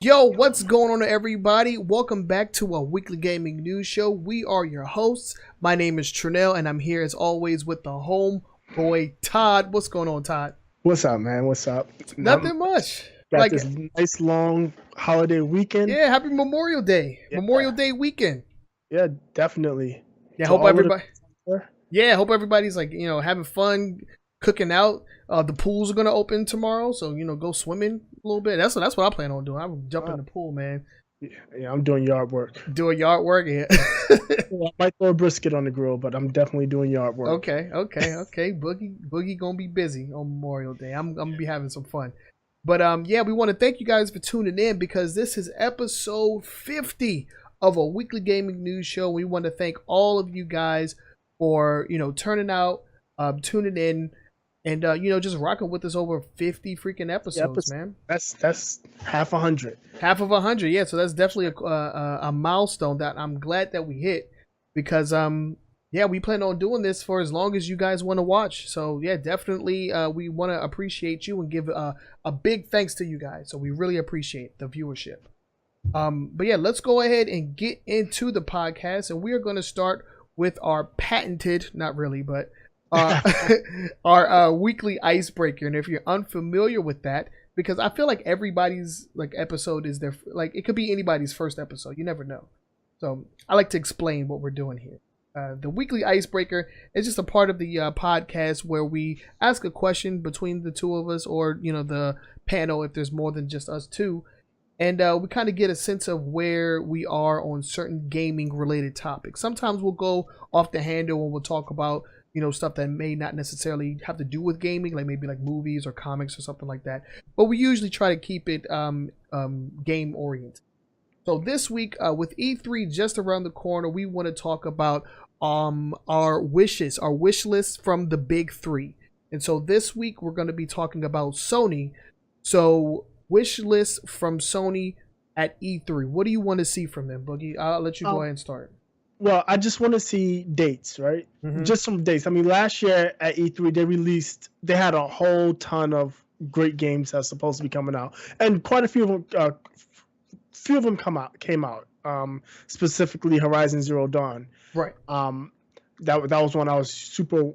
Yo, what's going on, everybody? Welcome back to a weekly gaming news show. We are your hosts. My name is Trenell, and I'm here as always with the homeboy Todd. What's going on, Todd? What's up, man? What's up? Nothing much. Got this nice long holiday weekend. Yeah, happy Memorial Day. Yeah. Memorial Day weekend. Yeah, definitely. Yeah, hope everybody's having fun, cooking out. The pools are gonna open tomorrow, so go swimming a little bit. That's what I plan on doing. I'm jumping in the pool, man. Yeah, I'm doing yard work. Doing yard work, yeah. I might throw a brisket on the grill, but I'm definitely doing yard work. Okay. Boogie gonna be busy on Memorial Day. I'm gonna be having some fun. But yeah, we want to thank you guys for tuning in because this is episode 50 of a weekly gaming news show. We want to thank all of you guys for turning out, tuning in, and just rocking with us over 50 freaking episodes, man. That's half 100. Half of 100, yeah. So that's definitely a milestone that I'm glad that we hit because yeah, we plan on doing this for as long as you guys want to watch. So yeah, definitely we want to appreciate you and give a big thanks to you guys. So we really appreciate the viewership. But yeah, let's go ahead and get into the podcast, and we are going to start with our patented, not really, but our weekly icebreaker. And if you're unfamiliar with that, because I feel like everybody's episode is their it could be anybody's first episode. You never know. So I like to explain what we're doing here. The weekly icebreaker is just a part of the podcast where we ask a question between the two of us, or the panel if there's more than just us two, and we kind of get a sense of where we are on certain gaming related topics. Sometimes we'll go off the handle and we'll talk about stuff that may not necessarily have to do with gaming, maybe movies or comics or something like that. But we usually try to keep it game oriented. So this week, with E3 just around the corner, we want to talk about our wish list from the big three. And so this week we're going to be talking about Sony. So wish list from Sony at E3. What do you want to see from them, Boogie? I'll let you go ahead and start. Well, I just want to see dates, right? Mm-hmm. Just some dates. I mean, last year at E3 they had a whole ton of great games that's supposed to be coming out, and quite a few of them came out. Specifically Horizon Zero Dawn. Right. That was one I was super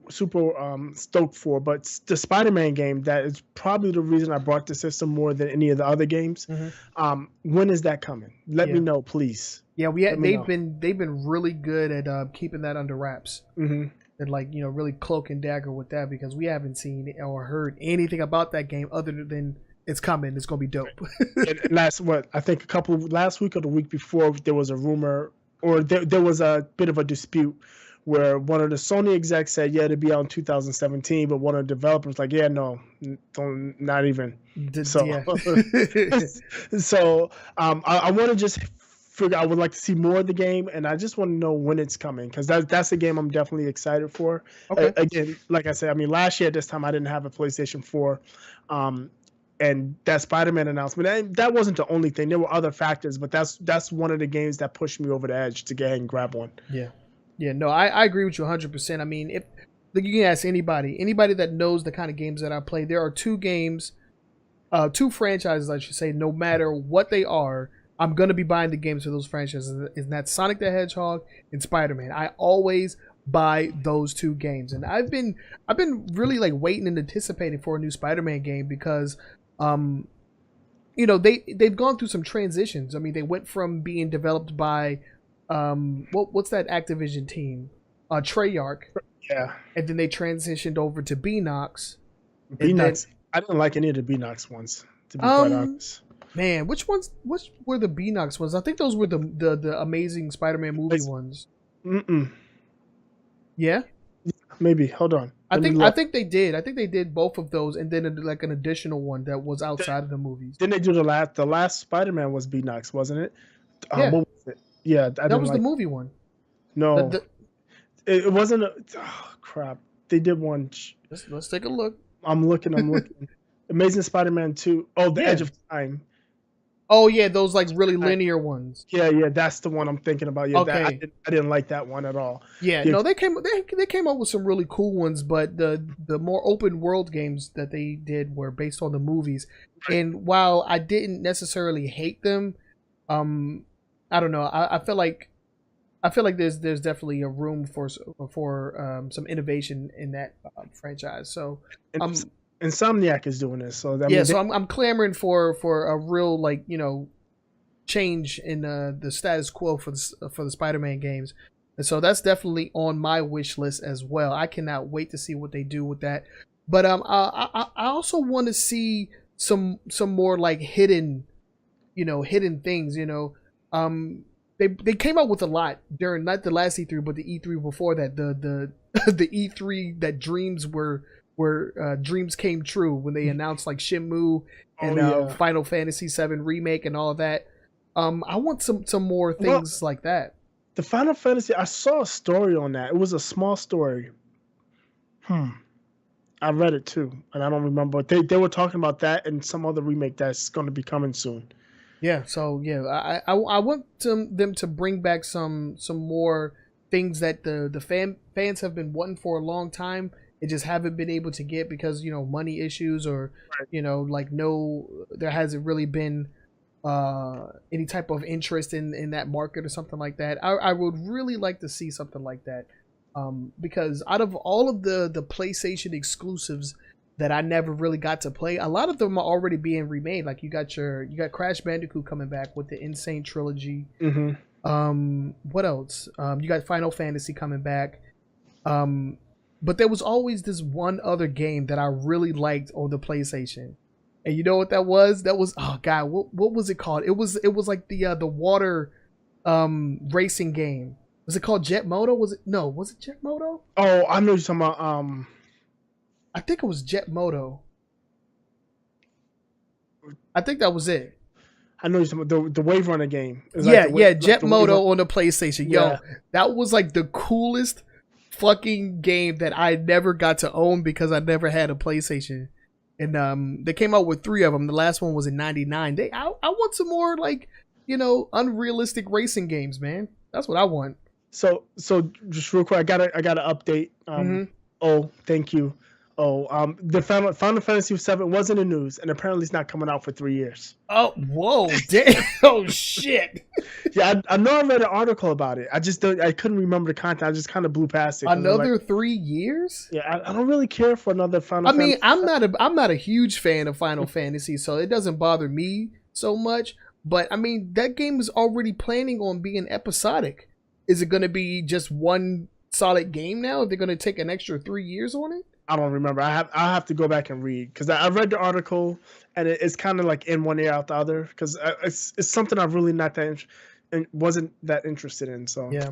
stoked for. But the Spider-Man game, that is probably the reason I brought the system more than any of the other games. Mm-hmm. When is that coming? Let me know, please. Yeah, they've been really good at keeping that under wraps. Mm-hmm. And really cloak and dagger with that, because we haven't seen or heard anything about that game other than it's coming. It's gonna be dope. And last week or the week before, there was a rumor, or there was a bit of a dispute where one of the Sony execs said, yeah, it'd be out in 2017, but one of the developers like, yeah, no, not even. So, I want to just figure. I would like to see more of the game, and I just want to know when it's coming, because that's a game I'm definitely excited for. Okay. Again, like I said, I mean, last year at this time I didn't have a PlayStation 4. And that Spider-Man announcement, that wasn't the only thing. There were other factors, but that's one of the games that pushed me over the edge to get ahead and grab one. Yeah, no, I agree with you 100%. I mean, if you can ask anybody that knows the kind of games that I play, there are two franchises, I should say, no matter what they are, I'm going to be buying the games for those franchises. And that's Sonic the Hedgehog and Spider-Man. I always buy those two games. And I've been really waiting and anticipating for a new Spider-Man game because they've gone through some transitions. I mean, they went from being developed by what's that Activision team? Treyarch. Yeah. And then they transitioned over to Beenox. I didn't like any of the Beenox ones, to be quite honest. Man, which were the Beenox ones? I think those were the Amazing Spider-Man movie ones. Yeah? Maybe. Hold on. I think they did. I think they did both of those, and then an additional one that was outside of the movies. Didn't they do the last Spider-Man was Beenox, wasn't it? Yeah. What was it? Yeah, that was the movie one. No, it wasn't. Crap! They did one. Let's take a look. I'm looking. Amazing Spider-Man 2. Oh, The Edge of Time. Oh yeah, those like really linear ones. Yeah, that's the one I'm thinking about. Yeah, Okay. I didn't like that one at all. Yeah, no, they came up with some really cool ones, but the more open world games that they did were based on the movies. Right. And while I didn't necessarily hate them, I don't know. I feel like there's definitely a room for some innovation in that franchise. So Insomniac is doing this, so so I'm clamoring for a real like change in the status quo for the Spider-Man games, and so that's definitely on my wish list as well. I cannot wait to see what they do with that. But I also want to see some more like hidden things. They came out with a lot during not the last E3 but the E3 before that, the the E3 that dreams dreams came true when they announced like Shenmue and Final Fantasy VII Remake and all of that. I want some more things like that. The Final Fantasy, I saw a story on that. It was a small story. I read it too, and I don't remember. They were talking about that and some other remake that's going to be coming soon. Yeah, so yeah, I want them to bring back some more things that the fans have been wanting for a long time. It just haven't been able to get because money issues or like there hasn't really been any type of interest in that market or something like that. I would really like to see something like that, because out of all of the PlayStation exclusives that I never really got to play, a lot of them are already being remade. Like you got Crash Bandicoot coming back with the Insane trilogy. What else? You got Final Fantasy coming back. But there was always this one other game that I really liked on the PlayStation. And you know what that was? That was, oh god, what was it called? It was like the water racing game. Was it called Jet Moto? Was it Jet Moto? Oh, I know you're talking about I think it was Jet Moto. I think that was it. I know you're talking about the Wave Runner game. Jet Moto on the PlayStation. Yo, that was like the coolest fucking game that I never got to own because I never had a PlayStation. And they came out with 3 of them. The last one was in '99. I want some more like unrealistic racing games, man. That's what I want. So just real quick, I got an update. Oh, thank you. The Final Fantasy VII was in the news, and apparently it's not coming out for 3 years. Oh, whoa, damn! Oh shit! Yeah, I know I read an article about it. I couldn't remember the content. I just kind of blew past it. Another 3 years? Yeah, I don't really care for another Final. Fantasy. I'm not a huge fan of Final Fantasy, so it doesn't bother me so much. But I mean, that game is already planning on being episodic. Is it going to be just one solid game now? If they're going to take an extra 3 years on it? I don't remember. I'll have to go back and read because I read the article and it's kind of like in one ear out the other because it's something I'm really wasn't that interested in. So yeah.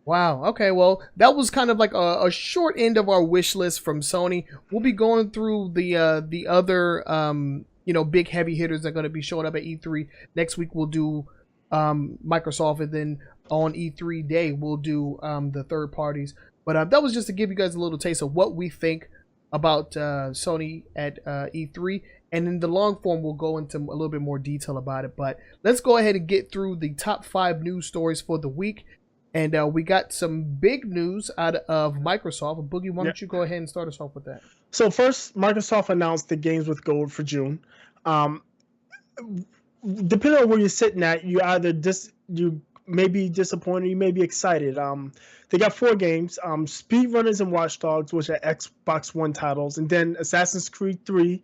Wow. Okay. Well, that was kind of like a short end of our wish list from Sony. We'll be going through the other big heavy hitters that are going to be showing up at E3 next week. We'll do Microsoft, and then on E3 day we'll do the third parties. But that was just to give you guys a little taste of what we think about Sony at E3. And in the long form, we'll go into a little bit more detail about it. But let's go ahead and get through the top 5 news stories for the week. And we got some big news out of Microsoft. Boogie, why don't you go ahead and start us off with that? So first, Microsoft announced the Games with Gold for June. Depending on where you're sitting at, you may be disappointed, you may be excited. They got 4 games, Speedrunners and Watch Dogs, which are Xbox One titles, and then Assassin's Creed 3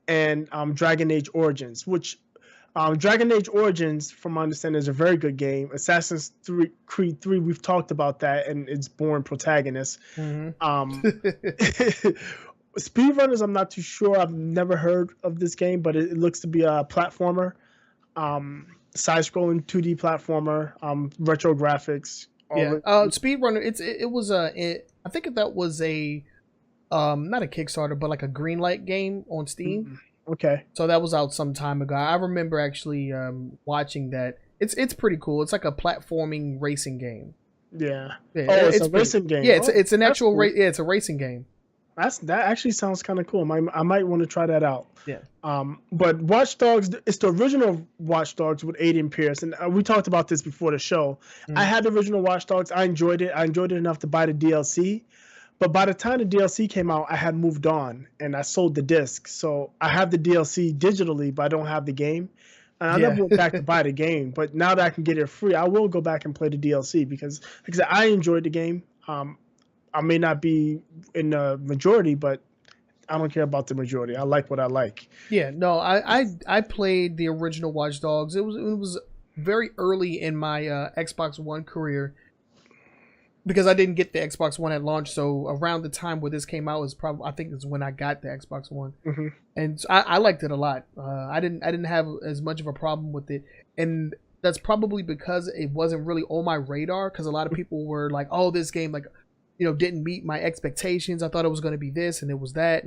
and Dragon Age Origins, which Dragon Age Origins, from my understanding, is a very good game. Assassin's Creed 3, we've talked about that, and its boring protagonist. Speedrunners, I'm not too sure. I've never heard of this game, but it looks to be a platformer, side-scrolling 2D platformer, retro graphics. Speedrunner. I think that was a not a Kickstarter, but like a Greenlight game on Steam. Okay. So that was out some time ago. I remember actually watching that. It's pretty cool. It's like a platforming racing game. Yeah. It's a racing game. Yeah, it's an actual race. Yeah, it's a racing game. That actually sounds kind of cool. I might want to try that out. Yeah. But Watch Dogs, it's the original Watch Dogs with Aiden Pierce, and we talked about this before the show. I had the original Watch Dogs. I enjoyed it. I enjoyed it enough to buy the DLC. But by the time the DLC came out, I had moved on and I sold the disc. So I have the DLC digitally, but I don't have the game. And I never went back to buy the game. But now that I can get it free, I will go back and play the DLC because, like I said, I enjoyed the game. I may not be in the majority, but I don't care about the majority. I like what I like. Yeah, no, I played the original Watch Dogs. It was very early in my Xbox One career because I didn't get the Xbox One at launch. So around the time where this came out was probably, I think, is when I got the Xbox One, and so I liked it a lot. I didn't have as much of a problem with it, and that's probably because it wasn't really on my radar. Because a lot of people were like, "Oh, this game like." Didn't meet my expectations. I thought it was going to be this and it was that.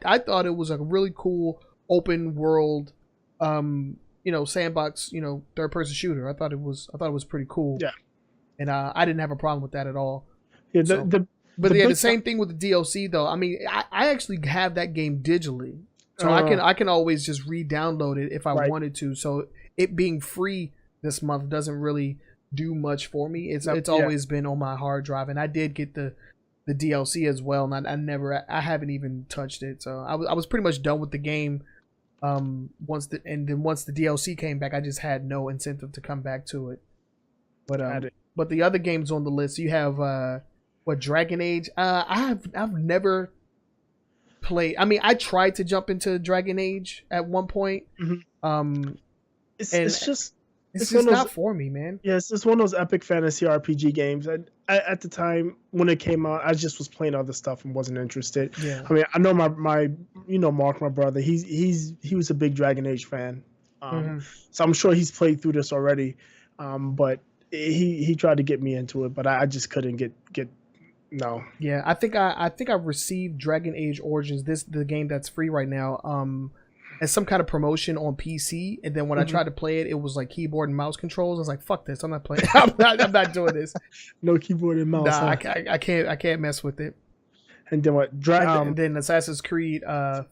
I thought it was a really cool open world, sandbox, third person shooter. I thought it was pretty cool. Yeah. And I didn't have a problem with that at all. Yeah. The same thing with the DLC though. I mean, I actually have that game digitally, so I can always just re-download it if I wanted to. So it being free this month doesn't really do much for me. It's always been on my hard drive, and I did get the DLC as well, and I haven't even touched it. So I was pretty much done with the game once the DLC came back. I just had no incentive to come back to it. But the other games on the list, you have Dragon Age. I've never played. I mean, I tried to jump into Dragon Age at one point. It's just not for me, man. Yes, it's one of those epic fantasy RPG games. At the time when it came out, I just was playing other stuff and wasn't interested. Yeah. I mean, I know my Mark, my brother. He was a big Dragon Age fan, so I'm sure he's played through this already. But he tried to get me into it, but I just couldn't get. No. Yeah, I think I received Dragon Age Origins, the game that's free right now. As some kind of promotion on PC, and then when I tried to play it, it was like keyboard and mouse controls. I was like, "Fuck this! I'm not playing. I'm not doing this. No keyboard and mouse. Nah, I can't mess with it." And then what? And then Assassin's Creed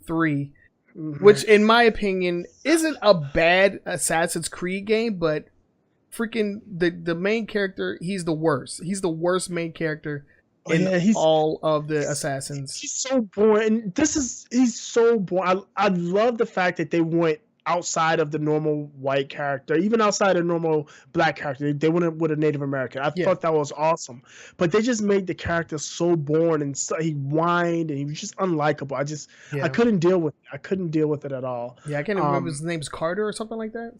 3, which in my opinion isn't a bad Assassin's Creed game, but freaking the main character, he's the worst. He's the worst main character. He's all of the assassins. He's so boring. He's so boring. I love the fact that they went outside of the normal white character, even outside of the normal black character. They went with a Native American. I thought that was awesome. But they just made the character so boring, and he whined, and he was just unlikable. I couldn't deal with it. I couldn't deal with it at all. Yeah, I can't remember his name's Carter or something like that.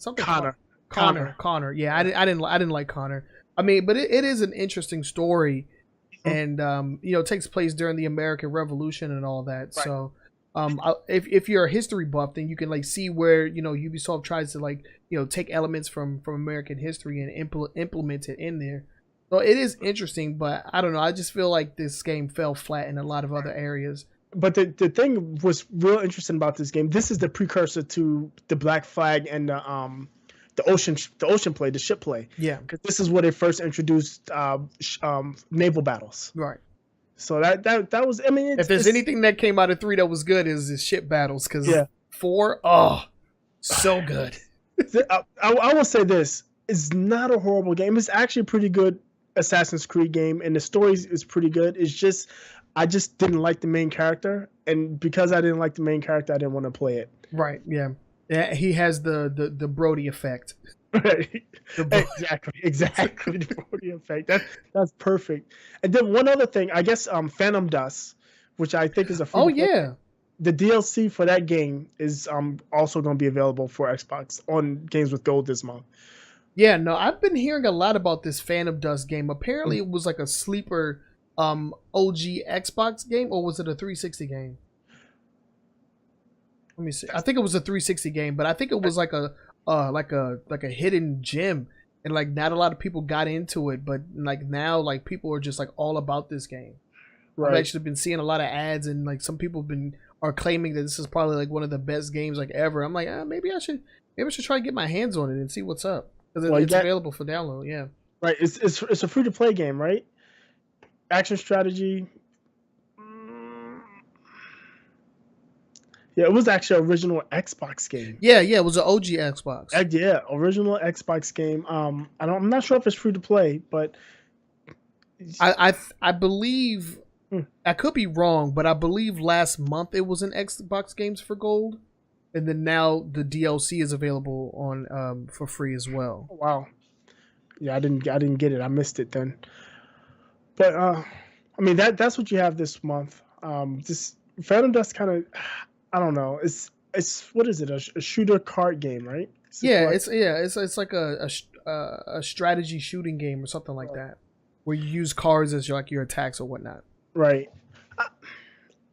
Connor. Yeah, I didn't like Connor. I mean, but it is an interesting story. And it takes place during the American Revolution and all that. Right. So, if you're a history buff, then you can like see where Ubisoft tries to take elements from American history and implement it in there. So it is interesting, but I don't know. I just feel like this game fell flat in a lot of other areas. But the thing was real interesting about this game. This is the precursor to the Black Flag and the ocean play, the ship play. Yeah, because this is where they first introduced naval battles. Right. So that was. I mean, if there's anything that came out of 3 that was good, is the ship battles. Because 4, so good. I will say this: it's not a horrible game. It's actually a pretty good Assassin's Creed game, and the story is pretty good. It's just I just didn't like the main character, and because I didn't like the main character, I didn't want to play it. Right. Yeah. Yeah, he has the Brody effect. Right. Exactly. The Brody effect. That's perfect. And then one other thing, I guess Phantom Dust, which I think is a free the DLC for that game is also going to be available for Xbox on Games with Gold this month. Yeah, no, I've been hearing a lot about this Phantom Dust game. Apparently it was like a sleeper OG Xbox game, or was it a 360 game? Let me see. I think it was a 360 game, but I think it was like a hidden gem, and like not a lot of people got into it, but like now like people are just like all about this game. Right. I've actually been seeing a lot of ads, and like some people are claiming that this is probably like one of the best games like ever. I'm like, maybe I should try to get my hands on it and see what's up, because it's available for download. Yeah. Right. It's a free to play game, right? Action strategy. Yeah, it was actually an original Xbox game. Yeah, it was an OG Xbox. Yeah, original Xbox game. I'm not sure if it's free to play, but I believe Hmm. I could be wrong, but I believe last month it was in Xbox Games for Gold, and then now the DLC is available on for free as well. Wow. Yeah, I didn't get it. I missed it then. But I mean that's what you have this month. This Phantom Dust kind of, I don't know. It's what is it? A shooter card game, right? It's like a strategy shooting game or something like that, where you use cards as your attacks or whatnot. Right.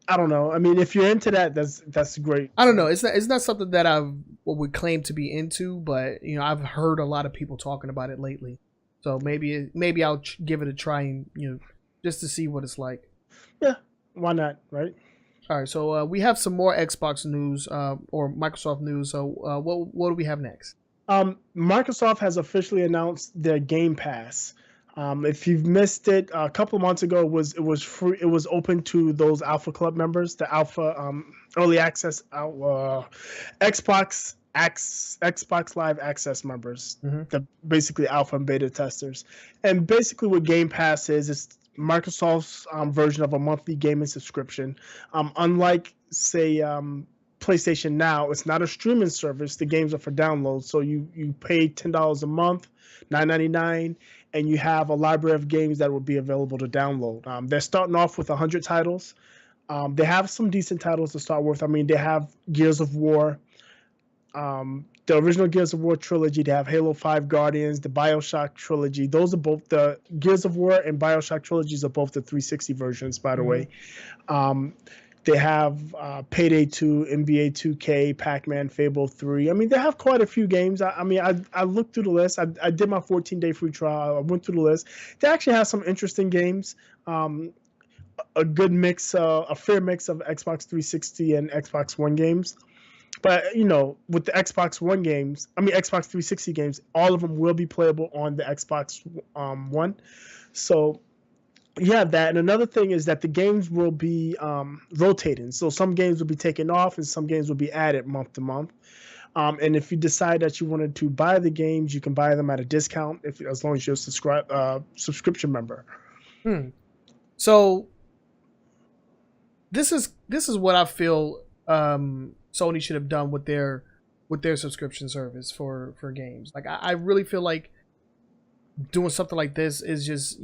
I don't know. I mean, if you're into that, that's great. I don't know. It's not something that I would claim to be into, but I've heard a lot of people talking about it lately. So maybe I'll give it a try and just to see what it's like. Yeah, why not, right? All right, so we have some more Xbox news or Microsoft news. So what do we have next? Microsoft has officially announced their Game Pass. If you've missed it, a couple of months ago, it was free. It was open to those Alpha Club members, the Alpha Early Access Xbox Live Access members, the basically Alpha and Beta testers. And basically, what Game Pass is, it's Microsoft's version of a monthly gaming subscription. Unlike, say, PlayStation Now, it's not a streaming service. The games are for download. So you pay $10 a month, $9.99, and you have a library of games that will be available to download. They're starting off with 100 titles. They have some decent titles to start with. I mean, they have Gears of War, the original Gears of War trilogy. They have Halo 5 Guardians, the BioShock trilogy. Those are both the Gears of War and BioShock trilogies are both the 360 versions, by the way. They have Payday 2, NBA 2K, Pac-Man, Fable 3. I mean, they have quite a few games. I looked through the list. I did my 14-day free trial. I went through the list. They actually have some interesting games. A good mix, a fair mix of Xbox 360 and Xbox One games. But, with the Xbox 360 games, all of them will be playable on the Xbox One. So you have that. And another thing is that the games will be rotating. So some games will be taken off and some games will be added month to month. And if you decide that you wanted to buy the games, you can buy them at a discount as long as you're a subscription member. So this is what I feel Sony should have done with their subscription service for games. Like I really feel like doing something like this is just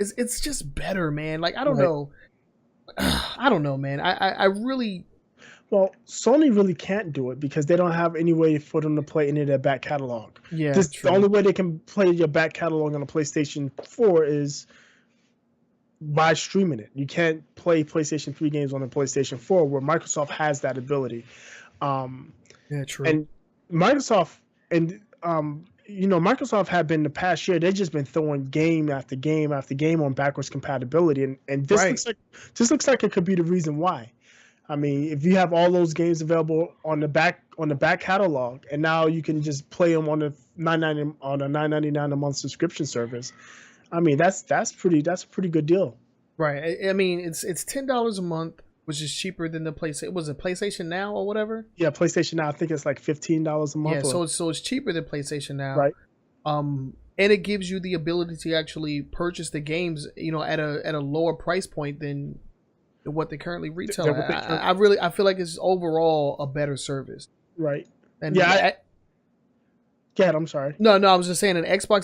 it's just better, man. Like I don't know, man. I really. Well, Sony really can't do it because they don't have any way for them to play any of their back catalog. Yeah, the only way they can play your back catalog on a PlayStation 4 is by streaming it. You can't play PlayStation 3 games on the PlayStation 4 where Microsoft has that ability. Yeah, true. And Microsoft Microsoft had been the past year, they've just been throwing game after game after game on backwards compatibility. And this looks like it could be the reason why. I mean, if you have all those games available on the back catalog, and now you can just play them on the $9.99 a month subscription service. I mean, that's a pretty good deal. Right. I mean, it's $10 a month, which is cheaper than the PlayStation. Was it PlayStation Now or whatever? Yeah, PlayStation Now. I think it's like $15 a month. Yeah, so it's cheaper than PlayStation Now. Right. And it gives you the ability to actually purchase the games, at a lower price point than what they currently retail. I feel like it's overall a better service. Right. And yeah. I'm sorry. No, I was just saying that Xbox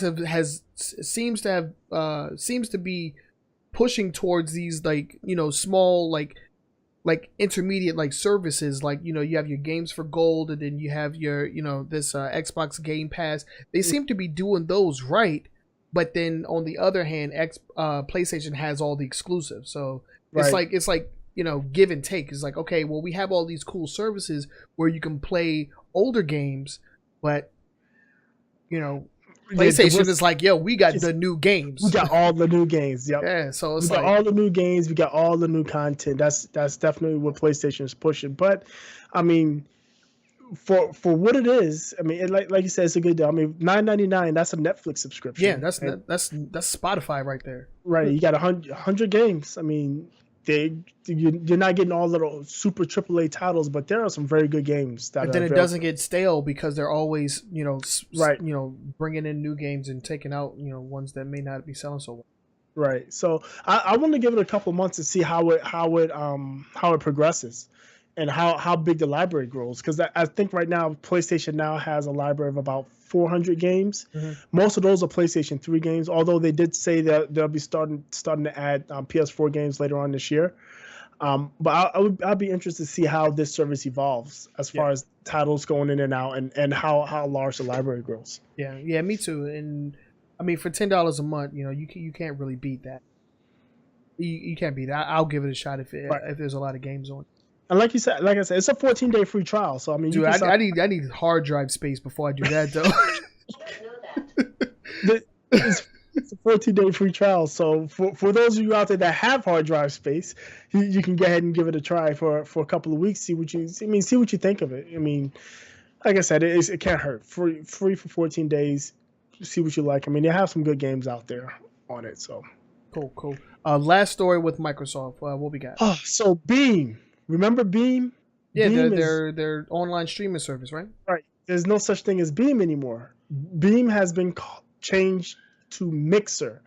seems to be pushing towards these small like intermediate services, you have your games for gold, and then you have your this Xbox Game Pass. They seem to be doing those right, but then on the other hand, PlayStation has all the exclusives. So it's like give and take. It's like, okay, well, we have all these cool services where you can play older games, but PlayStation is like, yo, we got the new games. We got all the new games. Yep. Yeah. So it's we got all the new games. We got all the new content. That's definitely what PlayStation is pushing. But I mean, for what it is, I mean, like you said, it's a good deal. I mean, $9.99. That's a Netflix subscription. Yeah, that's Spotify right there. Right. You got 100 games. I mean, you're not getting all little super AAA titles, but there are some very good games that. But then it doesn't get stale because they're always right. Bringing in new games and taking out ones that may not be selling so well. Right. So I want to give it a couple months to see how it progresses, and how big the library grows. Because I think right now PlayStation now has a library of about 400 games. Mm-hmm. Most of those are PlayStation 3 games. Although they did say that they'll be starting to add PS4 games later on this year. But I'll be interested to see how this service evolves as far as titles going in and out, and how large the library grows. Yeah, me too. And I mean, for $10 a month, you can't really beat that. You can't beat that. I'll give it a shot if there's a lot of games on. And like I said, it's a 14-day free trial. So I mean, dude, I need hard drive space before I do that though. It's a 14-day free trial. So for those of you out there that have hard drive space, you can go ahead and give it a try for a couple of weeks. See what you think of it. I mean, like I said, it can't hurt. Free for 14 days. See what you like. I mean, they have some good games out there on it. So cool. Last story with Microsoft. What we got? So Beam. Remember Beam? Yeah, Beam their online streaming service, right? Right. There's no such thing as Beam anymore. Beam has been changed to Mixer.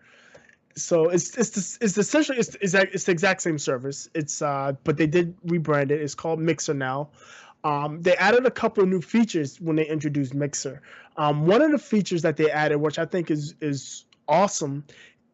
So it's essentially the exact same service. But they did rebrand it. It's called Mixer now. They added a couple of new features when they introduced Mixer. One of the features that they added, which I think is awesome,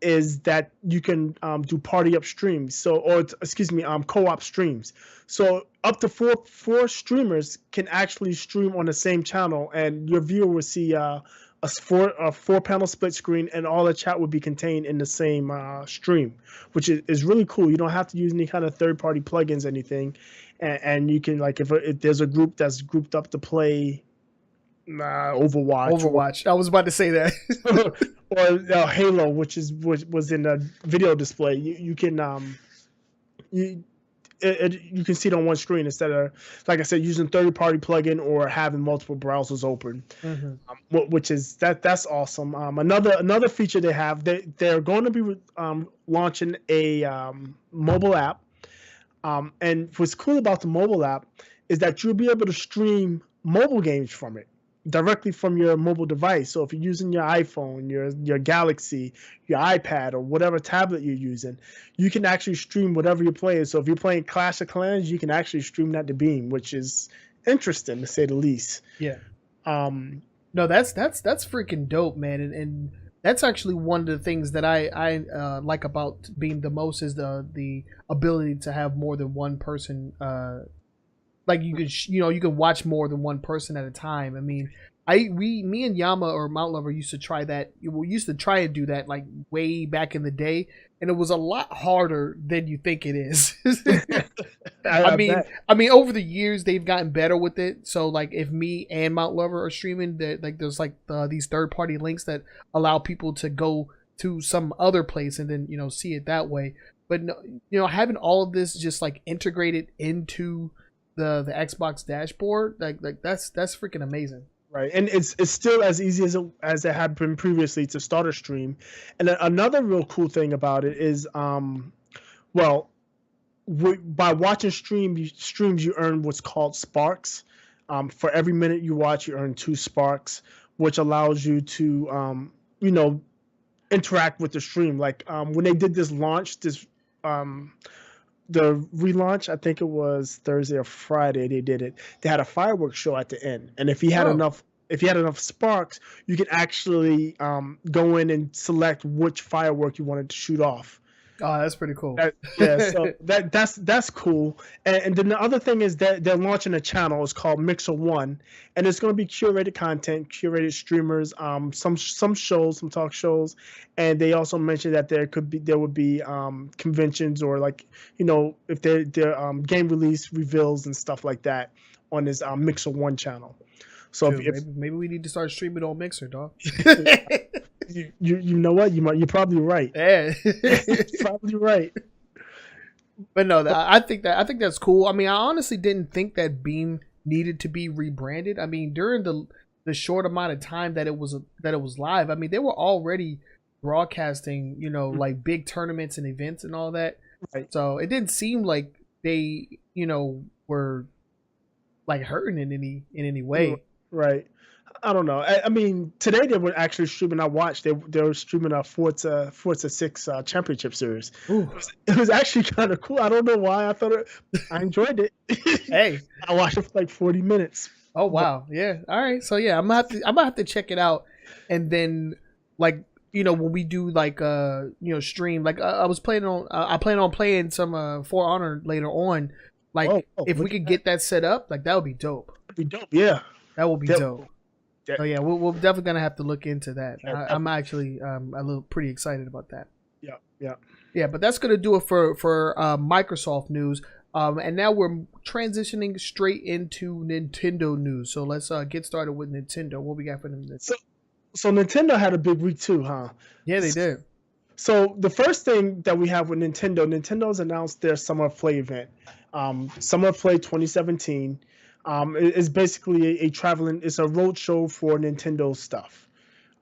is that you can do party up streams. Co-op streams. So up to four streamers can actually stream on the same channel, and your viewer will see a four-panel split screen, and all the chat would be contained in the same stream, which is really cool. You don't have to use any kind of third-party plugins, anything, and you can, like, if there's a group that's grouped up to play Overwatch. I was about to say that. or Halo, which was in the video display. You can you can see it on one screen instead of, like I said, using third-party plugin or having multiple browsers open. Mm-hmm. Which is that's awesome. Another feature they have, they're going to be launching a mobile app. And what's cool about the mobile app is that you'll be able to stream mobile games from it directly from your mobile device. So if you're using your iPhone, your Galaxy, your iPad, or whatever tablet you're using, you can actually stream whatever you're playing. So if you're playing Clash of Clans, you can actually stream that to Beam, which is interesting to say the least. Yeah. No, that's freaking dope, man. And that's actually one of the things that I like about Beam the most is the ability to have more than one person. Like you can watch more than one person at a time. I mean, me and Yama or Mount Lover used to try that. We used to try and do that like way back in the day, and it was a lot harder than you think it is. I mean, over the years they've gotten better with it. So like, if me and Mount Lover are streaming, there's these third party links that allow people to go to some other place and then see it that way. But having all of this just like integrated into the Xbox dashboard, like that's freaking amazing. Right, and it's still as easy as it had been previously to start a stream. And then another real cool thing about it is, by watching streams, you earn what's called sparks. For every minute you watch, you earn 2 sparks, which allows you to interact with the stream. Like when they did this launch, the relaunch, I think it was Thursday or Friday, they did it. They had a fireworks show at the end, and if you had enough sparks, you could actually go in and select which firework you wanted to shoot off. Oh, that's pretty cool. So that's cool. And then the other thing is that they're launching a channel. It's called Mixer One, and it's going to be curated content, curated streamers, some shows, some talk shows, and they also mentioned that there would be conventions or if they're game release reveals and stuff like that on this Mixer One channel. So maybe we need to start streaming on Mixer, dog. You know what? You're probably right. Yeah, you're probably right. But no, I think that's cool. I mean, I honestly didn't think that Beam needed to be rebranded. I mean, during the short amount of time that it was live, I mean, they were already broadcasting, like big tournaments and events and all that. Right. So it didn't seem like they, were like hurting in any way. Right. I don't know. I mean, today they were actually streaming. I watched. They were streaming a Forza 6 Championship Series. Ooh. It was actually kind of cool. I don't know why. I enjoyed it. Hey, I watched it for like 40 minutes. oh wow, yeah. All right, so yeah, I'm gonna have to check it out, and then like when we do like stream, like I was planning on I plan on playing some For Honor later on. Like if we could get that set up, like that would be dope. That'd be dope. Yeah, that would be dope. Yeah. So yeah, we're definitely gonna have to look into that. I'm actually a little pretty excited about that. Yeah. But that's gonna do it for Microsoft news. And now we're transitioning straight into Nintendo news. So let's get started with Nintendo. What we got for them? So Nintendo had a big week too, huh? Yeah, they did. So the first thing that we have with Nintendo's announced their Summer of Play event. Summer of Play 2017 is basically it's a road show for Nintendo stuff.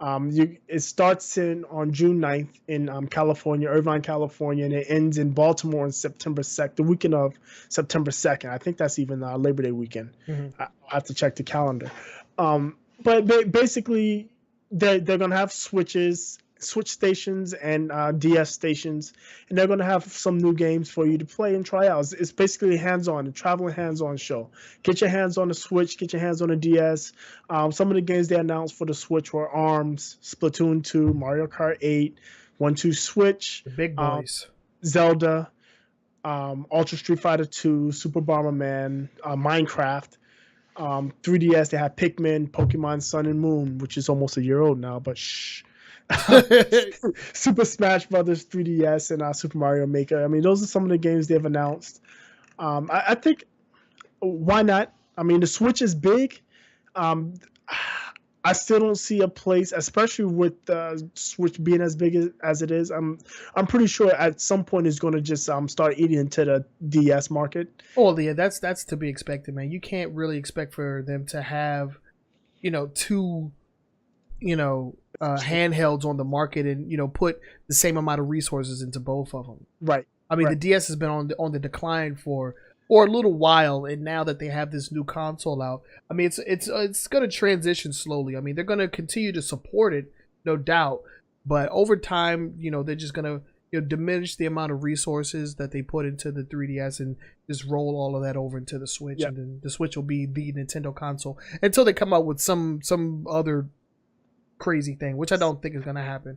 It starts on June 9th in California, Irvine, California, and it ends in Baltimore on September 2nd, the weekend of September 2nd. I think that's even Labor Day weekend. Mm-hmm. I'll have to check the calendar. But basically, they're going to have Switch stations and DS stations, and they're going to have some new games for you to play and try out. It's basically a traveling hands-on show. Get your hands on the Switch, get your hands on the DS. Some of the games they announced for the Switch were ARMS, Splatoon 2, Mario Kart 8, 1-2 Switch, the big boys, Zelda, Ultra Street Fighter 2, Super Bomberman, Minecraft. 3DS, they have Pikmin, Pokemon Sun and Moon, which is almost a year old now, but shh. Super Smash Brothers 3DS and Super Mario Maker. I mean, those are some of the games they've announced. I think why not? I mean, the Switch is big. I still don't see a place, especially with the Switch being as big as it is. I'm pretty sure at some point it's going to just start eating into the DS market. Oh yeah, that's to be expected, man. You can't really expect for them to have, two, handhelds on the market and put the same amount of resources into both of them. Right. I mean, the DS has been on the decline for a little while, and now that they have this new console out, I mean, it's going to transition slowly. I mean, they're going to continue to support it, no doubt, but over time, they're just going to diminish the amount of resources that they put into the 3DS and just roll all of that over into the Switch, and then the Switch will be the Nintendo console until they come out with some other crazy thing, which I don't think is going to happen.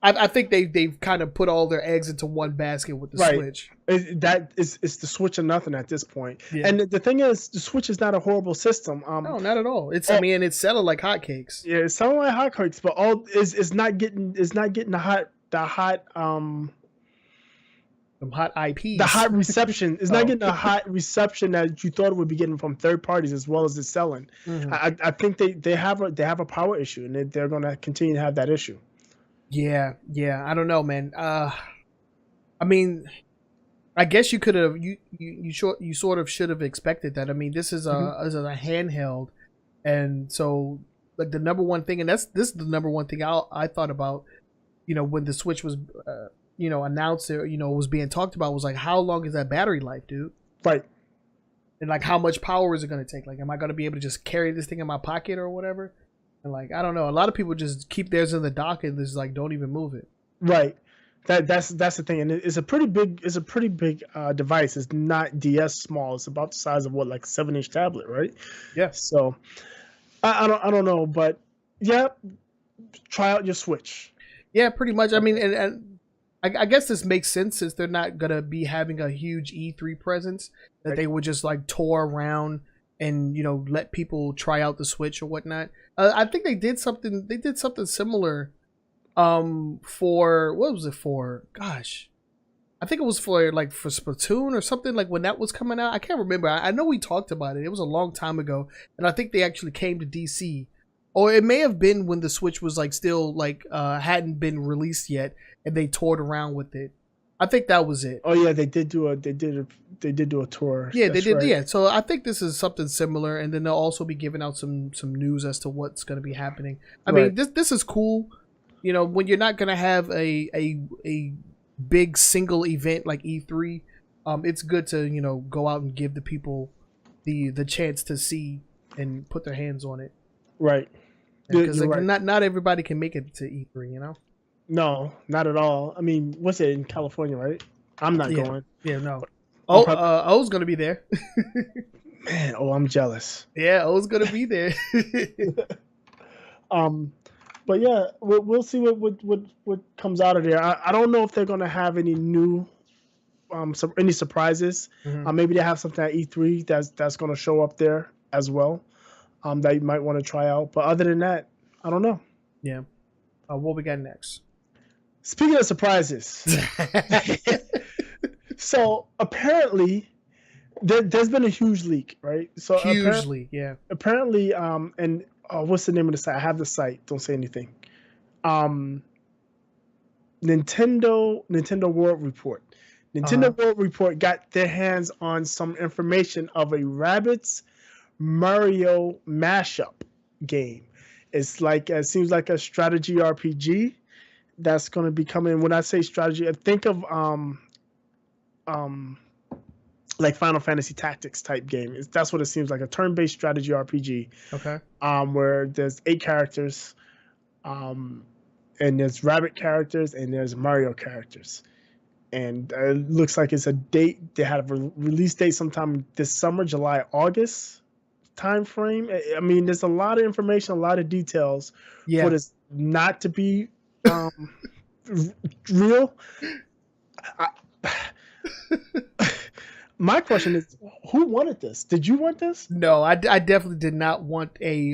I think they've kind of put all their eggs into one basket with the Switch. It's the Switch or nothing at this point. Yeah. And the thing is, the Switch is not a horrible system. No, not at all. It's it's selling like hotcakes. Yeah, it's selling like hotcakes, but it's not getting the hot IPs. The hot reception. It's not getting the hot reception that you thought it would be getting from third parties as well as it's selling. Mm-hmm. I think they have a power issue, and they're going to continue to have that issue. Yeah. I don't know, man. I mean, I guess you could have you sort of should have expected that. I mean, this is a handheld, and so like the number one thing, and this is the number one thing I thought about, when the Switch was announced or was being talked about, was like, how long is that battery life, dude? Right. And like, how much power is it going to take? Like, am I going to be able to just carry this thing in my pocket or whatever? And like, I don't know. A lot of people just keep theirs in the dock and just like don't even move it. Right. That's the thing, and it's a pretty big device. It's not DS small. It's about the size of like 7-inch tablet, right? Yeah. So I don't know, but yeah, try out your Switch. Yeah, pretty much. I mean, and I guess this makes sense since they're not gonna be having a huge E3 presence, that they would just like tour around and let people try out the Switch or whatnot. I think they did something similar for, what was it for? Gosh, I think it was for Splatoon or something, like when that was coming out. I can't remember. I know we talked about it. It was a long time ago, and I think they actually came to DC, or it may have been when the Switch was like still like hadn't been released yet, and they toured around with it. I think that was it. Oh yeah, they did do a tour. Yeah, they did. Right. Yeah, so I think this is something similar, and then they'll also be giving out some news as to what's going to be happening. I mean, this is cool. When you're not going to have a big single event like E3, it's good to go out and give the people the chance to see and put their hands on it. Right. Because right. not everybody can make it to E3, No, not at all. I mean, what's it in California, right? I'm not going. Yeah, no. O's gonna be there. Man, I'm jealous. Yeah, O's gonna be there. But yeah, we'll see what comes out of there. I don't know if they're gonna have any new, any surprises. Mm-hmm. Maybe they have something at E3 that's gonna show up there as well. That you might want to try out. But other than that, I don't know. Yeah. What we got next? Speaking of surprises, so apparently there's been a huge leak, right? So huge leak, yeah. Apparently, and what's the name of the site? I have the site. Don't say anything. Nintendo World Report. World Report got their hands on some information of a Rabbids Mario mashup game. It's like it seems like a strategy RPG that's going to be coming. When I say strategy, I think of like Final Fantasy Tactics type game. That's what it seems like, a turn-based strategy RPG. Okay. Where there's 8 characters, and there's Rabbit characters and there's Mario characters. And it looks like it's a date. They had a release date sometime this summer, July, August time frame. I mean, there's a lot of information, a lot of details for this not to be real. My question is, who wanted this? Did you want this? No, I definitely did not want a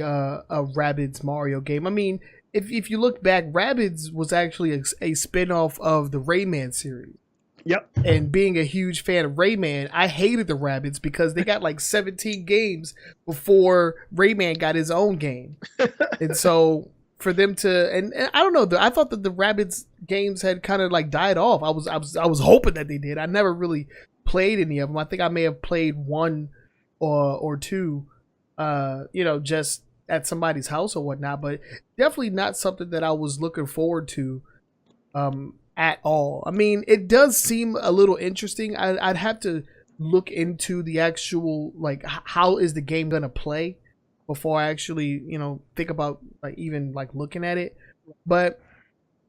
Rabbids Mario game. I mean, if you look back, Rabbids was actually a spin-off of the Rayman series. Yep. And being a huge fan of Rayman, I hated the Rabbids because they got like 17 games before Rayman got his own game. And so for them to, and I don't know, I thought that the Rabbids games had kind of like died off. I was hoping that they did. I never really played any of them. I think I may have played one or two, just at somebody's house or whatnot, but definitely not something that I was looking forward to at all. I mean, it does seem a little interesting. I'd have to look into the actual, like, how is the game gonna play before I actually, think about like even like looking at it. But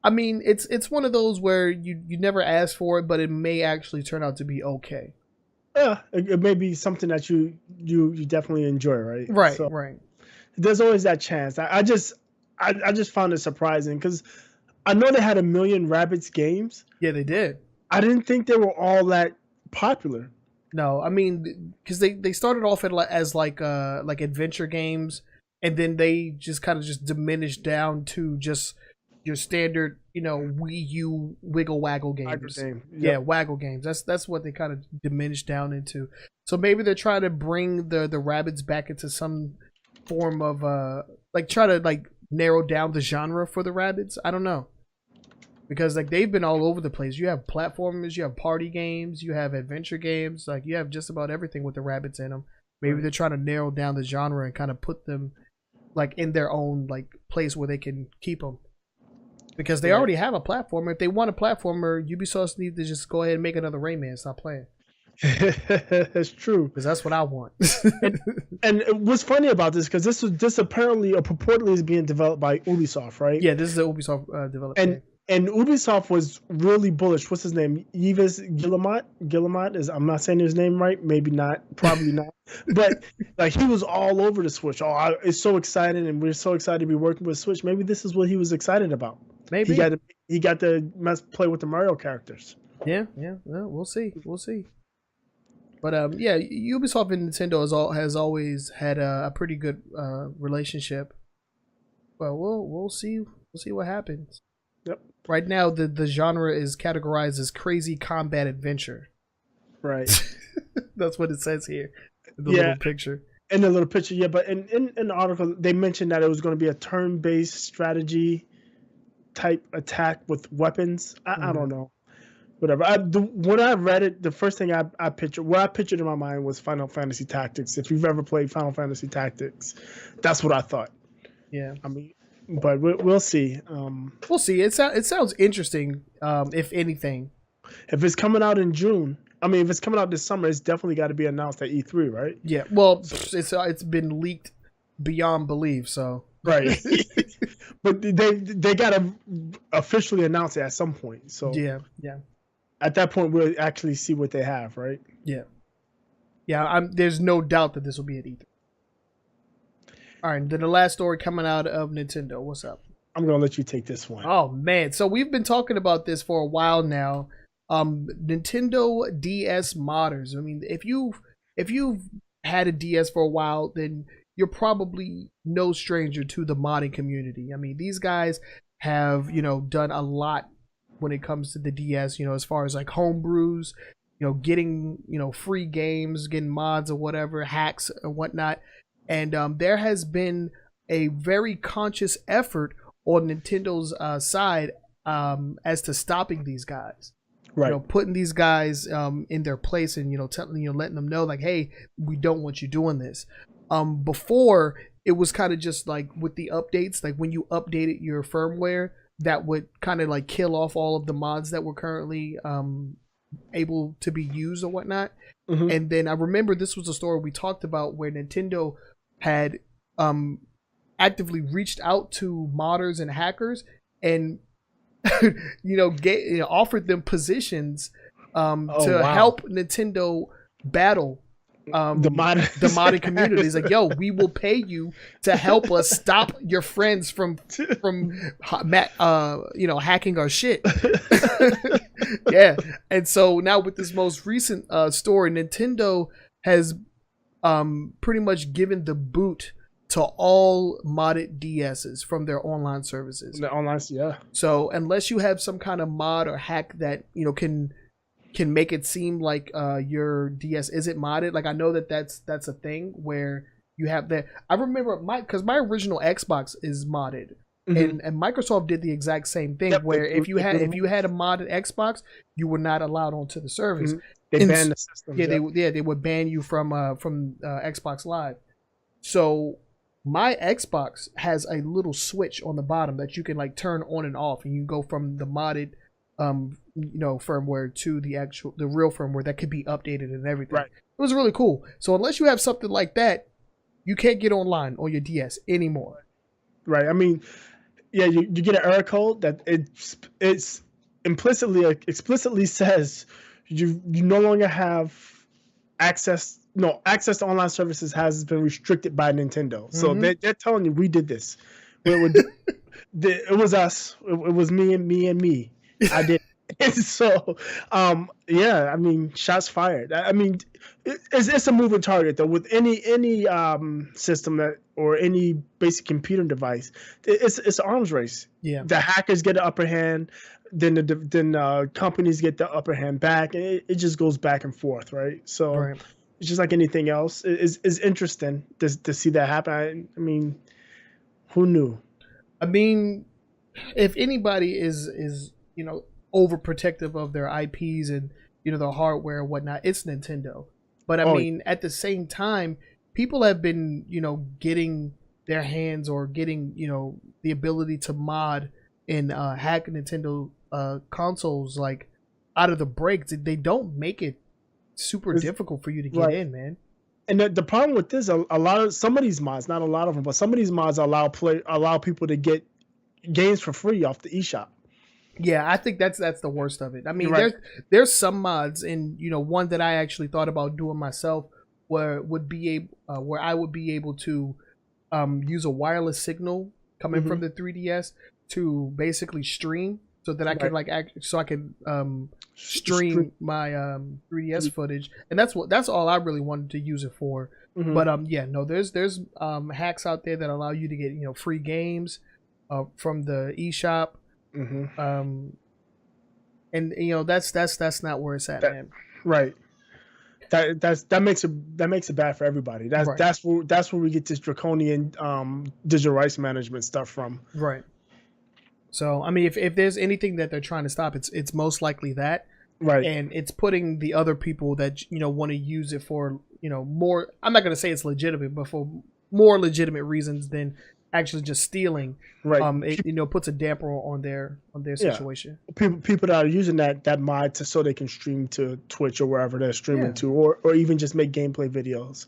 I mean, it's one of those where you never ask for it, but it may actually turn out to be okay. Yeah, it may be something that you definitely enjoy, right? Right, so, right. There's always that chance. I just found it surprising because I know they had 1 million Rabbids games. Yeah, they did. I didn't think they were all that popular. No, I mean, because they started off as like adventure games, and then they just kind of just diminished down to just your standard, Wii U wiggle waggle games. Yep. Yeah, waggle games. That's what they kind of diminished down into. So maybe they're trying to bring the Rabbids back into some form of try to narrow down the genre for the Rabbids. I don't know. Because they've been all over the place. You have platformers, you have party games, you have adventure games, you have just about everything with the Rabbids in them. Maybe they're trying to narrow down the genre and kind of put them in their own place where they can keep them. Because they already have a platformer. If they want a platformer, Ubisoft needs to just go ahead and make another Rayman. Stop playing. That's true. Because that's what I want. and what's funny about this, because this apparently or purportedly is being developed by Ubisoft, right? Yeah, this is an Ubisoft developed game. And Ubisoft was really bullish. What's his name? Yves Guillemot is. I'm not saying his name right. Maybe not. Probably not. But he was all over the Switch. It's so exciting, and we're so excited to be working with Switch. Maybe this is what he was excited about. Maybe he got to play with the Mario characters. Yeah. Well, we'll see. But Ubisoft and Nintendo has always had a pretty good relationship. Well, we'll see. We'll see what happens. Yep. Right now, the genre is categorized as crazy combat adventure. Right. That's what it says here. In the little picture. In the little picture, yeah. But in the article, they mentioned that it was going to be a turn-based strategy type attack with weapons. I don't know. Whatever. When I read it, the first thing I pictured in my mind was Final Fantasy Tactics. If you've ever played Final Fantasy Tactics, that's what I thought. Yeah. I mean, but we'll see. We'll see. It sounds interesting, if anything. if it's coming out in June, I mean, if it's coming out this summer, it's definitely got to be announced at E3, right? Yeah. Well, it's been leaked beyond belief. So right. But they got to officially announce it at some point. So yeah. At that point, we'll actually see what they have, right? Yeah. There's no doubt that this will be at E3. All right. Then the last story coming out of Nintendo. What's up? I'm gonna let you take this one. Oh man, so we've been talking about this for a while now. Nintendo DS modders. I mean, if you've had a DS for a while, then you're probably no stranger to the modding community. I mean, these guys have done a lot when it comes to the DS. As far as like homebrews, getting free games, getting mods or whatever, hacks and whatnot. And there has been a very conscious effort on Nintendo's side as to stopping these guys, right? Putting these guys in their place and letting them know like, hey, we don't want you doing this. Before it was kind of just like with the updates, like when you updated your firmware, that would kind of like kill off all of the mods that were currently able to be used or whatnot. Mm-hmm. And then I remember this was a story we talked about where Nintendo had actively reached out to modders and hackers and offered them positions to help Nintendo battle the modding community. It's like, yo, we will pay you to help us stop your friends from hacking our shit. Yeah. And so now with this most recent story, Nintendo has pretty much given the boot to all modded DSs from their online services. The online, yeah. So unless you have some kind of mod or hack that can make it seem like your DS isn't modded, like I know that's a thing where you have that. I remember because my original Xbox is modded, mm-hmm. and Microsoft did the exact same thing. Yep, where if you had a modded Xbox, you were not allowed onto the service. Mm-hmm. They banned the system. Yeah, they would ban you from Xbox Live. So my Xbox has a little switch on the bottom that you can like turn on and off, and you go from the modded firmware to the real firmware that could be updated and everything. Right. It was really cool. So unless you have something like that, you can't get online on your DS anymore. Right. I mean, yeah, you get an error code that it's explicitly says you no longer have access. No, access to online services has been restricted by Nintendo. So mm-hmm. they're telling you we did this. It was us. It was me and me. I did. And so, yeah, I mean, shots fired. I mean, it's a moving target though. With any system or any basic computer device, it's an arms race. Yeah, the hackers get the upper hand, then companies get the upper hand back, and it just goes back and forth, right? So. Right. It's just like anything else. It's interesting to see that happen. I mean, who knew? I mean, if anybody is overprotective of their IPs and their hardware and whatnot, it's Nintendo. But I mean, at the same time, people have been getting their hands or getting the ability to mod and hack Nintendo consoles like out of the breaks. They don't make it super difficult for you to get in, man. And the problem with this, some of these mods, not a lot of them, but some of these mods allow people to get games for free off the eShop. Yeah, I think that's the worst of it. I mean, there's some mods, and one that I actually thought about doing myself, where I would be able to use a wireless signal coming mm-hmm. from the 3DS to basically stream, so that I could stream my 3DS footage, and that's all I really wanted to use it for. Mm-hmm. But there's hacks out there that allow you to get free games from the eShop. Mm-hmm. And that's not where it's at, man. Right. That makes it bad for everybody. That's where we get this draconian digital rights management stuff from. Right. So I mean, if there's anything that they're trying to stop, it's most likely that. Right. And it's putting the other people that want to use it for more. I'm not going to say it's legitimate, but for more legitimate reasons than actually just stealing, Right. it puts a damper on their situation. People that are using that mod so they can stream to Twitch or wherever they're streaming to, or even just make gameplay videos.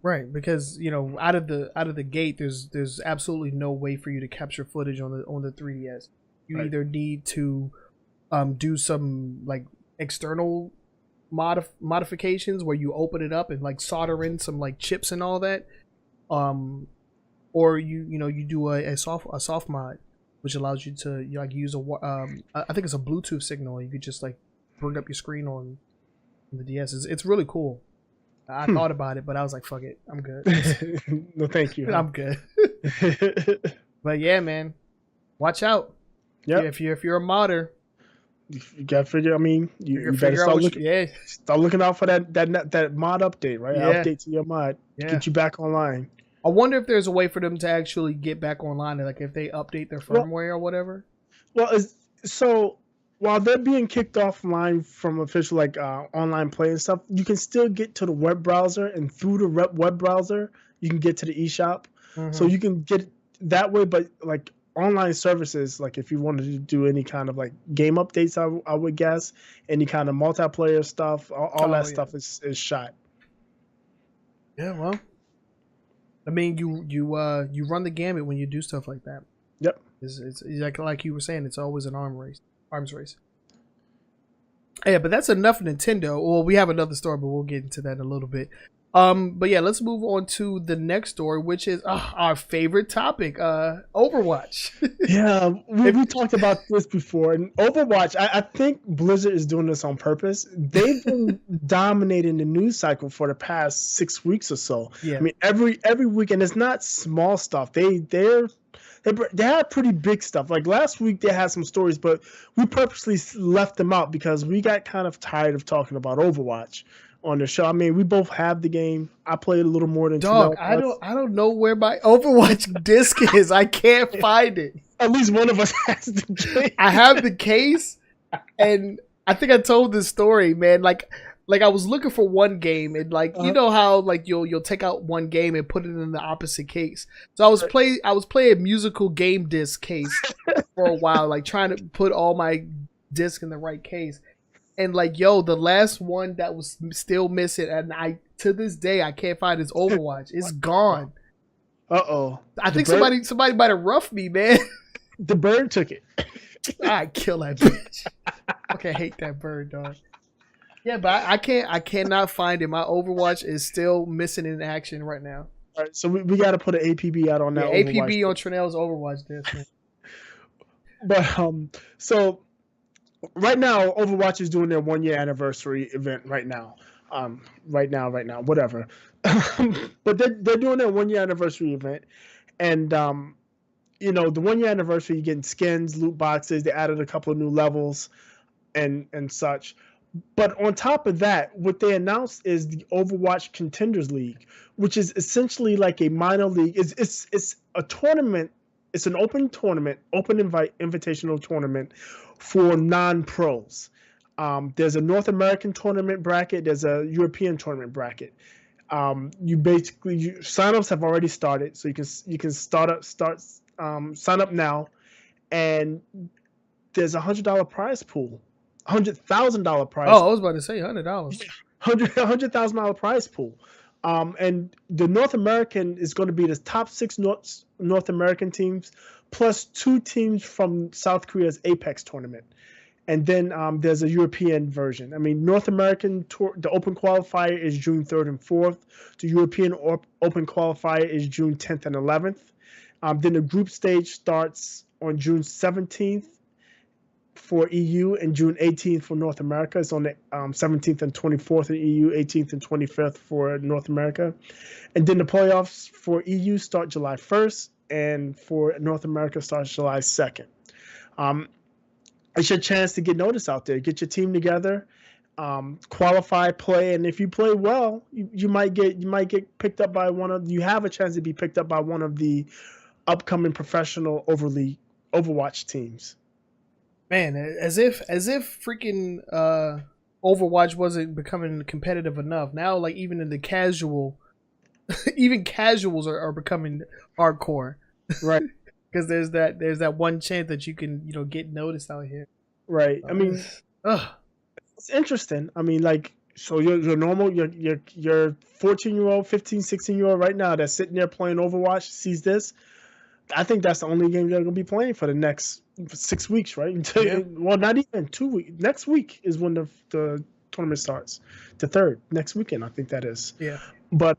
Right, because out of the gate, there's absolutely no way for you to capture footage on the 3DS. You either need to do some like external modifications where you open it up and like solder in some like chips and all that, or you do a soft mod, which allows you to like use I think it's a Bluetooth signal. You could just like bring up your screen on the DS. It's really cool. I thought about it, but I was like, fuck it, I'm good. No, thank you. I'm good. But yeah, man, watch out. Yeah, if you're a modder, you gotta figure. I mean, you better start looking. Start looking out for that mod update, right? Yeah. Update to your mod to get you back online. I wonder if there's a way for them to actually get back online, like if they update their firmware or whatever. Well, so while they're being kicked offline from official like online play and stuff, you can still get to the web browser, and through the web browser, you can get to the eShop. Mm-hmm. So you can get it that way, but like online services, like if you wanted to do any kind of like game updates, I would guess, any kind of multiplayer stuff, all that stuff is shot. Yeah, well, I mean, you run the gamut when you do stuff like that. Yep. It's like you were saying, it's always an arms race. Yeah, but that's enough Nintendo. Well, we have another story, but we'll get into that in a little bit. But yeah, let's move on to the next story, which is our favorite topic, Overwatch. Yeah, we talked about this before. And Overwatch, I think Blizzard is doing this on purpose. They've been dominating the news cycle for the past 6 weeks or so. Yeah. I mean, every week, and it's not small stuff. They had pretty big stuff. Like last week, they had some stories, but we purposely left them out because we got kind of tired of talking about Overwatch on the show. I mean, we both have the game. I played a little more than Dog, I don't know where my Overwatch disc is. I can't find it. At least one of us has the case. I have the case, and I think I told this story, man. Like I was looking for one game, and like you know how like you'll take out one game and put it in the opposite case. So I was playing musical game disc case for a while, like trying to put all my disc in the right case. And like, the last one that was still missing, and to this day I can't find his Overwatch. It's gone. Uh-oh. I think somebody might have roughed me, man. The bird took it. I'd kill that bitch. Okay, I hate that bird, dog. Yeah, but I cannot find it. My Overwatch is still missing in action right now. All right, so we got to put an APB out on that. Yeah, APB on Trenell's Overwatch disc. But so. Right now, Overwatch is doing their 1 year anniversary event right now. Whatever. But they're doing their 1 year anniversary event. And, the 1 year anniversary, you're getting skins, loot boxes. They added a couple of new levels and such. But on top of that, what they announced is the Overwatch Contenders League, which is essentially like a minor league. It's a tournament. It's an open tournament, invitational tournament for non-pros. There's a North American tournament bracket. There's a European tournament bracket. Sign-ups have already started, so you can sign up now, and there's $100 prize pool, $100,000 prize. Oh, I was about to say $100. $100,000 prize pool. And the North American is going to be the top 6 North American teams, plus 2 teams from South Korea's Apex tournament. And then there's a European version. I mean, North American tour, the open qualifier is June 3rd and 4th. The European open qualifier is June 10th and 11th. Then the group stage starts on June 17th for EU and June 18th for North America. It's on the 17th and 24th in EU, 18th and 25th for North America. And then the playoffs for EU start July 1st, and for North America starts July 2nd. It's your chance to get noticed out there. Get your team together, qualify, play, and if you play well, you might get picked up by you have a chance to be picked up by one of the upcoming professional Overwatch teams. Man, as if freaking Overwatch wasn't becoming competitive enough. Now, like even in the casuals are becoming hardcore. Right. Because there's that one chance that you can get noticed out here. Right. I mean, it's interesting. I mean, like, so you're normal, your 14-year-old, 15, 16-year-old right now that's sitting there playing Overwatch sees this. I think that's the only game they're going to be playing for the next 6 weeks, right? Until, Yeah. well, not even 2 weeks. Next week is when the tournament starts. The third next weekend, I think that is. Yeah. But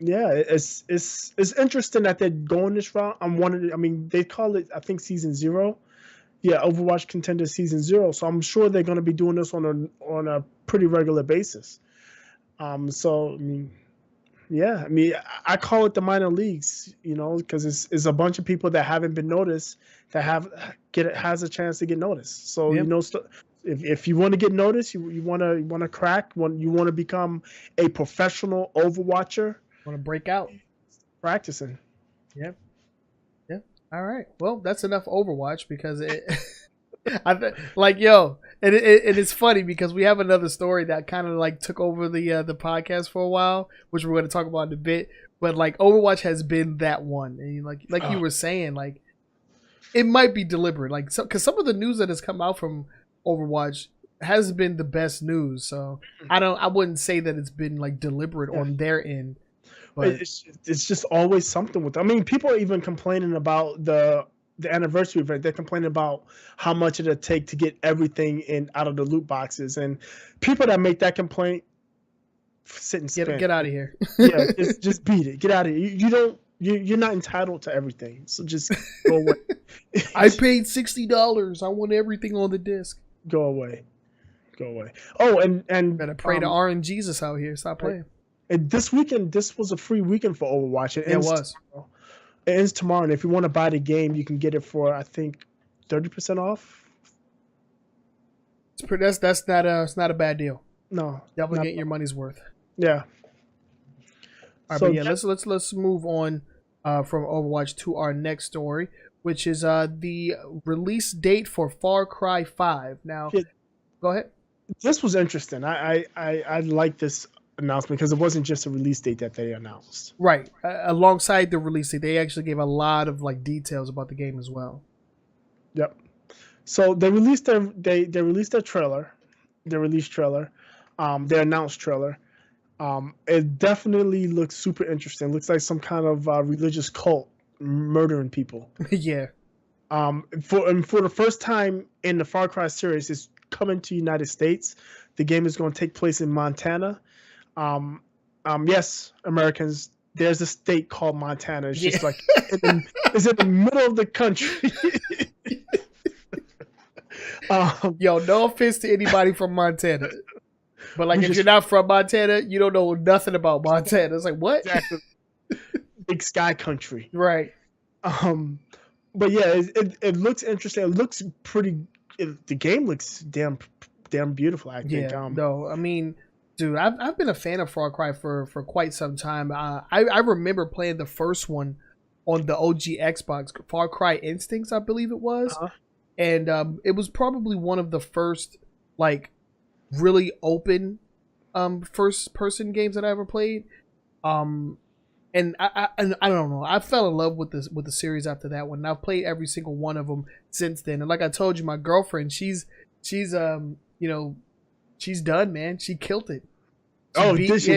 yeah, it's interesting that they're going this route. I mean, they call it, I think, season 0. Yeah, Overwatch Contender season 0. So I'm sure they're going to be doing this on a pretty regular basis. So I mean, yeah, I mean, I call it the minor leagues, because it's a bunch of people that haven't been noticed that has a chance to get noticed. So if you want to get noticed, you want to crack, you want to become a professional Overwatcher, want to break out, practicing. Yep. Yeah. All right. Well, that's enough Overwatch because it. And it's funny because we have another story that kind of like took over the podcast for a while, which we're going to talk about in a bit. But like Overwatch has been that one, and like you were saying, like it might be deliberate, like because some of the news that has come out from Overwatch has been the best news. So I wouldn't say that it's been like deliberate on their end, but it's just always something with. I mean, people are even complaining about the anniversary event. They're complaining about how much it'll take to get everything out of the loot boxes, and people that make that complaint sit and spin. Get out of here. Yeah, just beat it. Get out of here. You're not entitled to everything, so just go away. I paid $60. I want everything on the disc. Go away. Oh, and better pray to RNGesus out here. Stop playing. And this weekend, this was a free weekend for Overwatch. It was. Tomorrow. It ends tomorrow, and if you want to buy the game, you can get it for, I think, 30% off. That's not a bad deal. No, definitely get your money's worth. Yeah. All right, but yeah, let's move on from Overwatch to our next story, which is the release date for Far Cry 5. Now, go ahead. This was interesting. I like this announcement because it wasn't just a release date that they announced. Right. Alongside the release date, they actually gave a lot of like details about the game as well. Yep. So they released their trailer, their release trailer, their announced trailer. It definitely looks super interesting. It looks like some kind of religious cult murdering people. Yeah. For the first time in the Far Cry series, it's coming to the United States. The game is going to take place in Montana. Yes, Americans, there's a state called Montana. It's just like it's in the middle of the country. Yo, no offense to anybody from Montana, but like if you're not from Montana, you don't know nothing about Montana. It's like what? Exactly. Big sky country, right? But yeah, it looks interesting. It looks pretty. The game looks damn beautiful. I think. Yeah. No, I mean, dude, I've been a fan of Far Cry for quite some time. I remember playing the first one on the OG Xbox, Far Cry Instincts, I believe it was. Uh-huh. And it was probably one of the first like really open first person games that I ever played. And I don't know. I fell in love with the series after that one. And I've played every single one of them since then. And like I told you, my girlfriend, she's done, man. She killed it.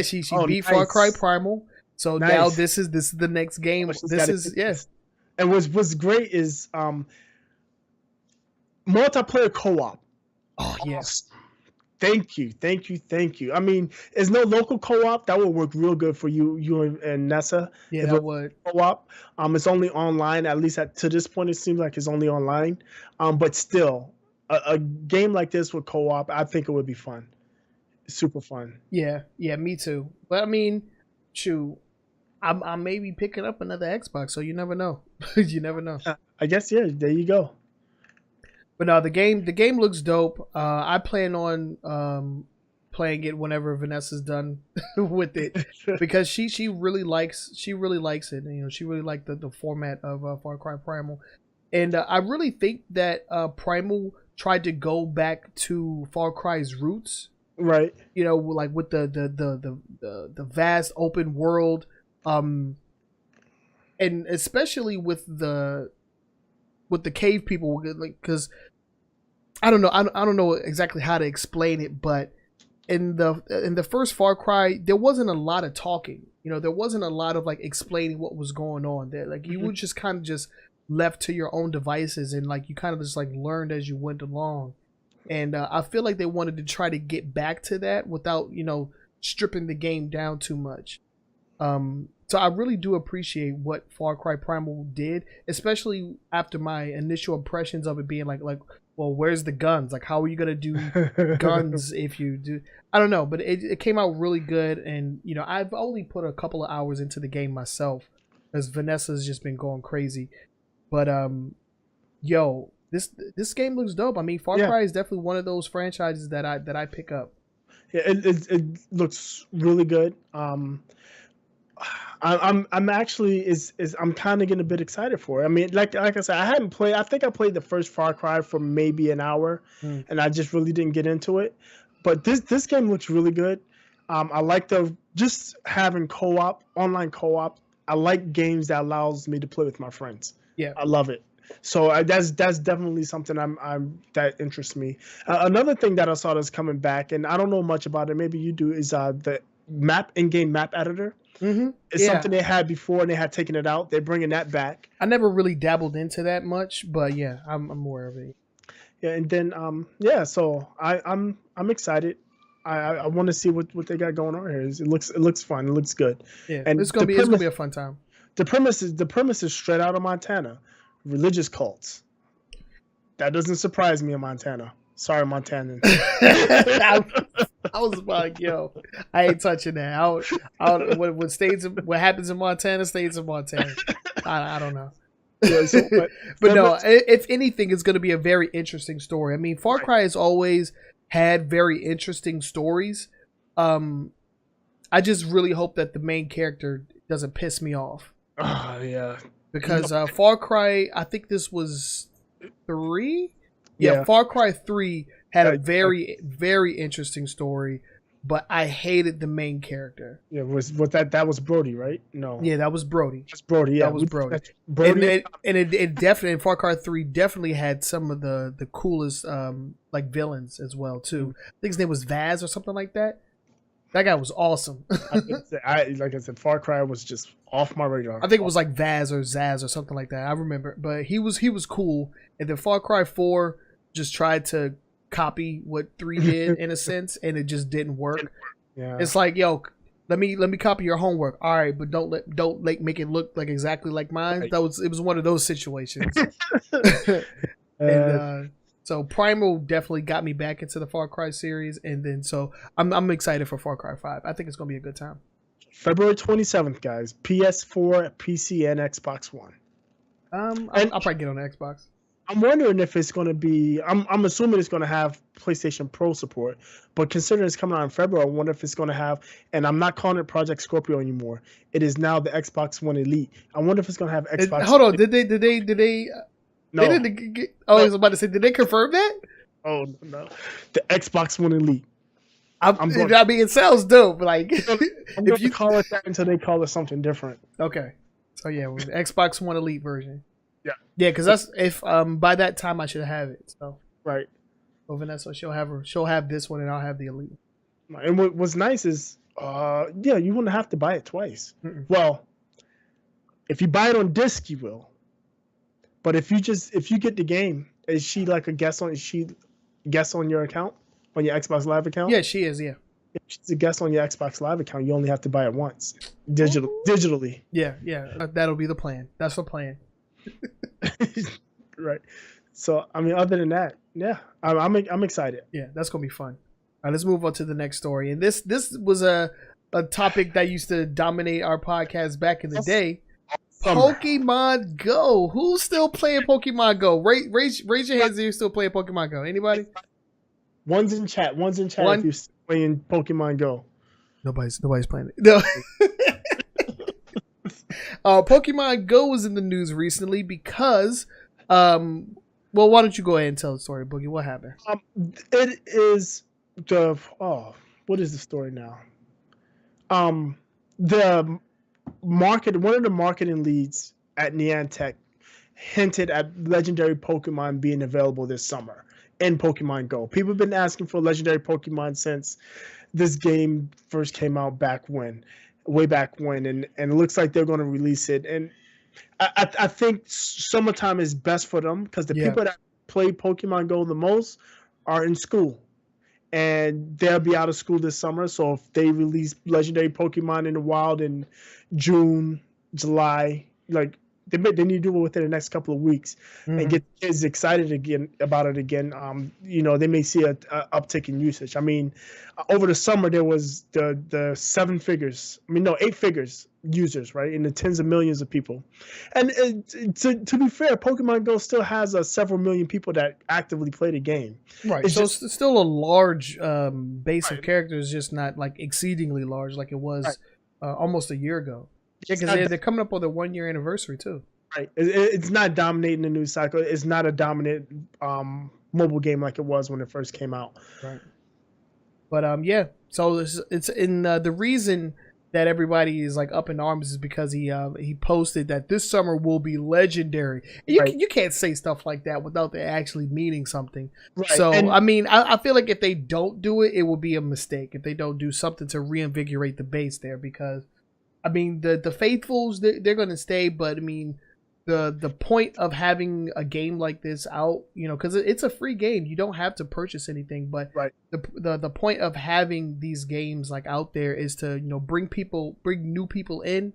She beat Far Cry Primal. So now this is the next game. And what's great is multiplayer co-op. Oh yes. Thank you. I mean, there's no local co-op that would work real good for you and Nessa. Yeah, that would. Co-op. It's only online. At least to this point, it seems like it's only online. But still, a game like this with co-op, I think it would be fun. Super fun. Yeah, me too. But I mean, shoot, I may be picking up another Xbox, so you never know. You never know. I guess there you go. But no, the game looks dope. I plan on playing it whenever Vanessa's done with it because she really likes it. And, she really liked the format of Far Cry Primal, and I really think that Primal tried to go back to Far Cry's roots, right? Like with the vast open world, and and especially with the cave people, like, because I don't know, I don't know exactly how to explain it, but in the first Far Cry, there wasn't a lot of talking. There wasn't a lot of like explaining what was going on there. Like you would just kind of just left to your own devices, and like you kind of just like learned as you went along. And I feel like they wanted to try to get back to that without stripping the game down too much. So I really do appreciate what Far Cry Primal did, especially after my initial impressions of it being like, well, where's the guns? Like, how are you gonna do guns if you do? I don't know, but it came out really good, and I've only put a couple of hours into the game myself, as Vanessa's just been going crazy. But yo, this game looks dope. I mean, Far Cry is definitely one of those franchises that I pick up. Yeah, it looks really good. I'm actually I'm kind of getting a bit excited for it. I mean, like I said, I think I played the first Far Cry for maybe an hour, and I just really didn't get into it. But this game looks really good. I like just having online co-op. I like games that allows me to play with my friends. Yeah, I love it. So that's definitely something that interests me. Another thing that I saw that's coming back, and I don't know much about it. Maybe you do. Is the in-game map editor. It's something they had before and they had taken it out. They're bringing that back. I never really dabbled into that much, but yeah, I'm aware of it. Yeah, and then so I'm excited. I want to see what they got going on here. It looks fun. It looks good. Yeah, and it's gonna be a fun time. The premise is straight out of Montana, religious cults. That doesn't surprise me in Montana. Sorry, Montanans. I was like, yo, I ain't touching that. What happens in Montana stays in Montana. I don't know. Yeah, but no, if anything, it's going to be a very interesting story. I mean, Far Cry has always had very interesting stories. I just really hope that the main character doesn't piss me off. Yeah. Because Far Cry, I think this was 3? Yeah, Far Cry 3 had a very, very interesting story, but I hated the main character. Yeah, that was Brody, right? No. Yeah, that was Brody. That's Brody. Yeah, that was Brody. Brody. And it definitely, Far Cry 3 definitely had some of the coolest like villains as well too. I think his name was Vaz or something like that. That guy was awesome. Like I said, Far Cry was just off my radar. I think it was like Vaz or Zaz or something like that. I remember, but he was cool. And then Far Cry 4 just tried to copy what 3 did in a sense, and it just didn't work. Yeah. It's like, yo, let me copy your homework. All right, but don't make it look like exactly like mine. Right. It was one of those situations. And so Primal definitely got me back into the Far Cry series, and then so I'm excited for Far Cry 5. I think it's gonna be a good time. February 27th, guys. PS4, PC, and Xbox One. I'll probably get on the Xbox. I'm wondering if it's going to be. I'm assuming it's going to have PlayStation Pro support, but considering it's coming out in February, I wonder if it's going to have. And I'm not calling it Project Scorpio anymore. It is now the Xbox One Elite. I wonder if it's going to have Xbox. Hold on, did they? No. They didn't get, I was about to say, did they confirm that? Oh no, the Xbox One Elite. I mean, it sounds dope. Like if you call it that until they call it something different. Okay, so yeah, the Xbox One Elite version. Yeah, because that's if by that time I should have it. So right. So Vanessa, she'll have this one, and I'll have the Elite. And what's nice is, you wouldn't have to buy it twice. Mm-mm. Well, if you buy it on disc, you will. But if you get the game, is she like a guest on? Is she guest on your account, on your Xbox Live account? Yeah, she is. Yeah. If she's a guest on your Xbox Live account, you only have to buy it once, digitally. Yeah. That'll be the plan. That's the plan. Right. So I mean, other than that, yeah, I'm excited. Yeah, that's gonna be fun. All right, let's move on to the next story. And this was a topic that used to dominate our podcast back in the day. Pokemon Go. Who's still playing Pokemon Go? Raise your hands if you're still playing Pokemon Go. Anybody? One's in chat. If you're still playing Pokemon Go. Nobody's playing it. No. Pokemon Go was in the news recently because, well, why don't you go ahead and tell the story, Boogie? What happened? It is what is the story now? The one of the marketing leads at Niantic hinted at legendary Pokemon being available this summer in Pokemon Go. People have been asking for legendary Pokemon since this game first came out way back when, and it looks like they're going to release it. And I think summertime is best for them because the people that play Pokemon Go the most are in school, and they'll be out of school this summer. So if they release legendary Pokemon in the wild in June, July, like they need to do it within the next couple of weeks and get kids excited again about it again. They may see a uptick in usage. I mean, over the summer there was the 8 figures users, right, in the tens of millions of people. And to be fair, Pokemon Go still has several million people that actively play the game. Right. It's still a large base of characters, just not like exceedingly large like it was almost a year ago. Yeah, because they're coming up on their 1 year anniversary too. Right. It's not dominating the news cycle. It's not a dominant mobile game like it was when it first came out. Right. But yeah, so it's in the reason that everybody is like up in arms is because he posted that this summer will be legendary. You can't say stuff like that without it actually meaning something. Right. So I mean, I feel like if they don't do it, it will be a mistake if they don't do something to reinvigorate the base there, because I mean, the faithfuls, they're going to stay, but I mean, the point of having a game like this out, because it's a free game, you don't have to purchase anything, but the point of having these games like out there is to bring new people in,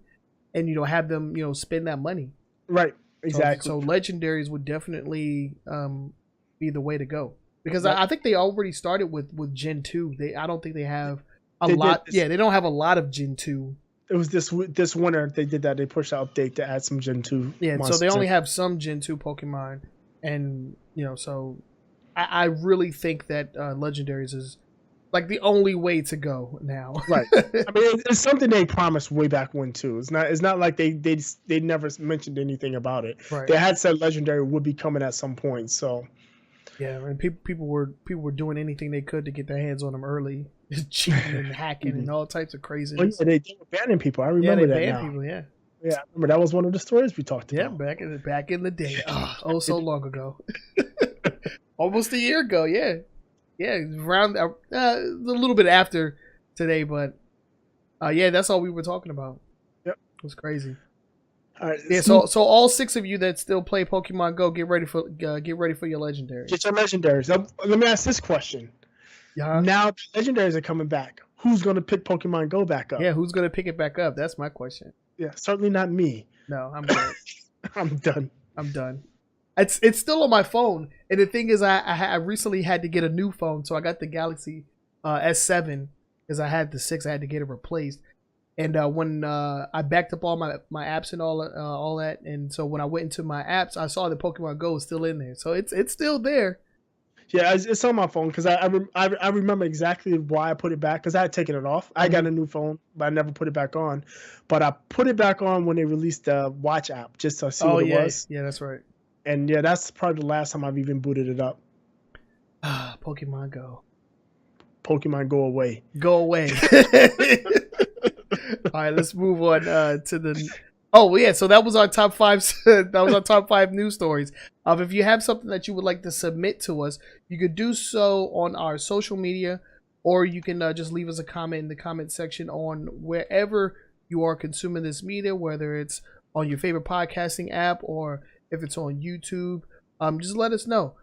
and have them spend that money. Right, exactly. So legendaries would definitely be the way to go, because I think they already started with Gen 2. I don't think they have a lot. They don't have a lot of Gen 2. It was this winter they did that. They pushed out update to add some Gen 2. Yeah, so they only have some Gen 2 Pokemon. And, so I really think that Legendaries is like the only way to go now. Right. I mean, it's something they promised way back when too. It's not like they never mentioned anything about it. Right. They had said Legendary would be coming at some point. So yeah, and people were doing anything they could to get their hands on them early. Cheating and hacking and all types of craziness. They were banning people. I remember that now. Yeah, they banned people, yeah. Yeah, I remember that was one of the stories we talked about. Yeah, back in the day. Oh, so long ago. Almost a year ago, yeah. Yeah, around a little bit after today, but yeah, that's all we were talking about. Yep. It was crazy. All right. Yeah, so all 6 of you that still play Pokemon Go, get ready for your legendaries. Get your legendaries. Now, let me ask this question. Yeah. Now the legendaries are coming back. Who's going to pick Pokemon Go back up? Yeah, who's going to pick it back up? That's my question. Yeah, certainly not me. No, I'm good. I'm done. I'm done. It's still on my phone, and the thing is, I recently had to get a new phone, so I got the Galaxy S7 because I had the 6. I had to get it replaced, and when I backed up all my apps and all that, and so when I went into my apps, I saw the Pokemon Go was still in there, so it's still there. Yeah, it's on my phone because I remember exactly why I put it back, because I had taken it off. I got a new phone, but I never put it back on. But I put it back on when they released the Watch app just to see what it was. Yeah, that's right. And yeah, that's probably the last time I've even booted it up. Pokemon Go. Pokemon Go away. Go away. All right, let's move on to the... Oh yeah, so that was our top 5. That was our top 5 news stories. If you have something that you would like to submit to us, you could do so on our social media, or you can just leave us a comment in the comment section on wherever you are consuming this media, whether it's on your favorite podcasting app or if it's on YouTube. Just let us know.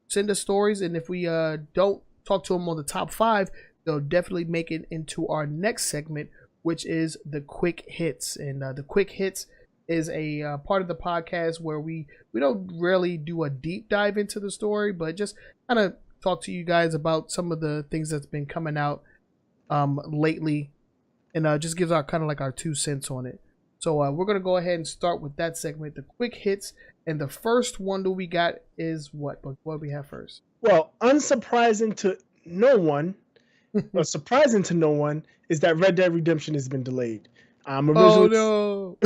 Send us stories, and if we don't talk to them on the top 5, they'll definitely make it into our next segment, which is the quick hits. And the quick hits is a part of the podcast where we don't really do a deep dive into the story, but just kind of talk to you guys about some of the things that's been coming out lately, and just gives our kind of like our 2 cents on it. So we're going to go ahead and start with that segment, the quick hits. And the first one that we got is what? What do we have first? Well, unsurprising to no one, or surprising to no one, is that Red Dead Redemption has been delayed. Oh no!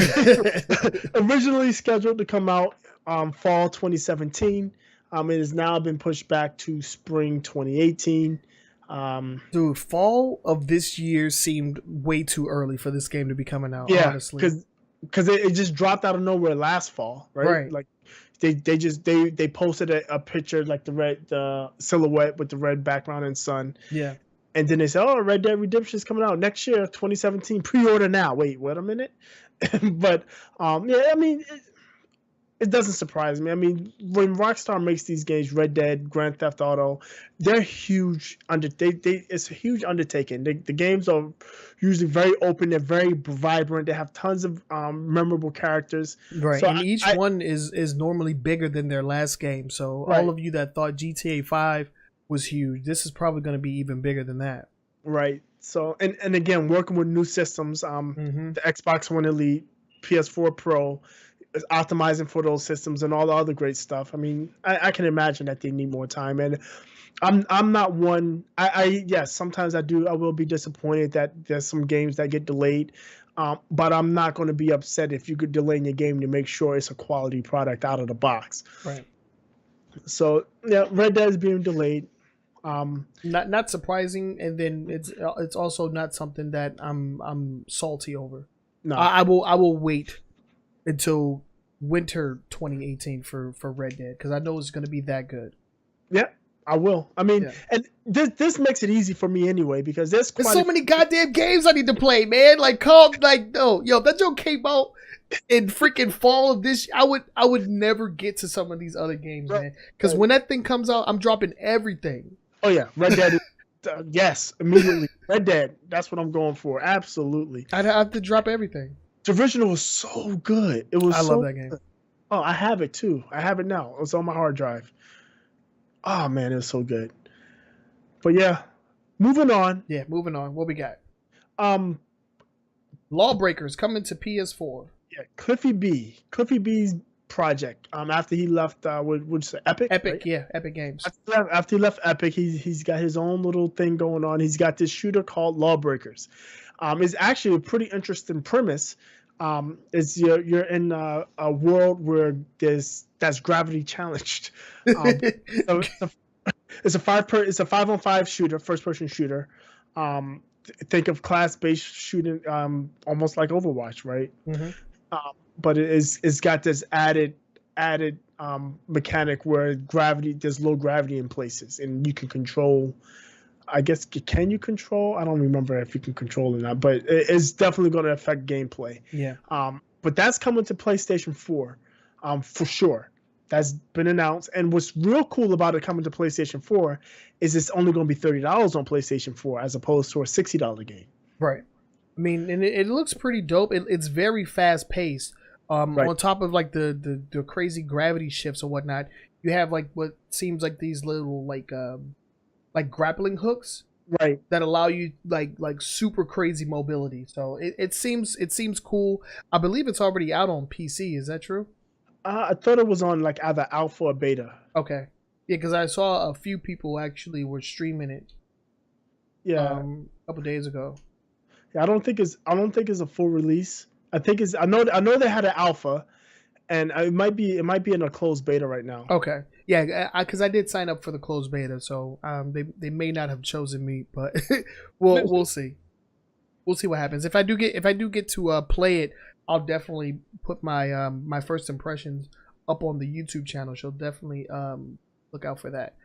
Originally scheduled to come out fall 2017, it has now been pushed back to spring 2018. Dude, fall of this year seemed way too early for this game to be coming out. Yeah, honestly, because it just dropped out of nowhere last fall, right? Right. Like they posted a picture like the silhouette with the red background and sun, Yeah. and then they said, "Oh, Red Dead Redemption is coming out next year, 2017. Pre-order now." Wait a minute. But yeah, I mean, it doesn't surprise me. I mean, when Rockstar makes these games, Red Dead, Grand Theft Auto, they're huge. It's a huge undertaking. The games are usually very open. They're very vibrant. They have tons of memorable characters. Right. So And each one is normally bigger than their last game. So right, all of you that thought GTA 5 was huge, this is probably going to be even bigger than that. right. So and again, working with new systems, the Xbox One Elite, PS4 Pro, is optimizing for those systems and all the other great stuff. I mean, I can imagine that they need more time, and I'm not one. Yes, sometimes I will be disappointed that there's some games that get delayed, but I'm not going to be upset if you could delay your game to make sure it's a quality product out of the box. Right. So yeah, Red Dead is being delayed. Not surprising, and then it's also not something that I'm salty over. No, I will wait until winter 2018 for Red Dead because I know it's going to be that good. yeah, I will. I mean, and this makes it easy for me anyway because there's so many goddamn games I need to play, man. Like, no, yo, that joke came out in freaking fall of this. I would never get to some of these other games, man. Because when that thing comes out, I'm dropping everything. Oh yeah, Red Dead. Yes, immediately. Red Dead. That's what I'm going for. Absolutely. I'd have to drop everything. The original was so good. It was. I love that game. Good. Oh, I have it too. I have it now. It's on my hard drive. Oh man, it was so good. But yeah, moving on. Yeah, moving on. What we got? Um, Lawbreakers coming to PS4. Yeah, Cliffy B's project. After he left, what'd you say, Epic? Epic, right? yeah, Epic Games. After he left Epic, he's got his own little thing going on. He's got this shooter called Lawbreakers. It's actually a pretty interesting premise. Is you're in a world where that's gravity challenged. So it's a 5-on-5 shooter, first person shooter. Think of class-based shooting, almost like Overwatch, right? Mm-hmm. But it's got this added mechanic where there's low gravity in places, and you can control. I guess can you control? I don't remember if you can control or not, but it's definitely going to affect gameplay. Yeah. But that's coming to PlayStation 4, for sure. That's been announced. And what's real cool about it coming to PlayStation 4 is it's only going to be $30 on PlayStation 4 as opposed to a $60 game. Right. I mean, and it looks pretty dope. It's very fast paced. Right. On top of like the crazy gravity shifts or whatnot, you have like what seems like these little like grappling hooks, right, that allow you like super crazy mobility. So it seems cool. I believe it's already out on PC. Is that true? I thought it was on like either alpha or beta. Okay, yeah, because I saw a few people actually were streaming it. Yeah, a couple days ago. Yeah, I don't think it's a full release. I think it's I know they had an alpha, and it might be in a closed beta right now. Okay, yeah, because I did sign up for the closed beta, so they may not have chosen me, but we'll see. We'll see what happens. If I do get to play it, I'll definitely put my my first impressions up on the YouTube channel. So definitely look out for that.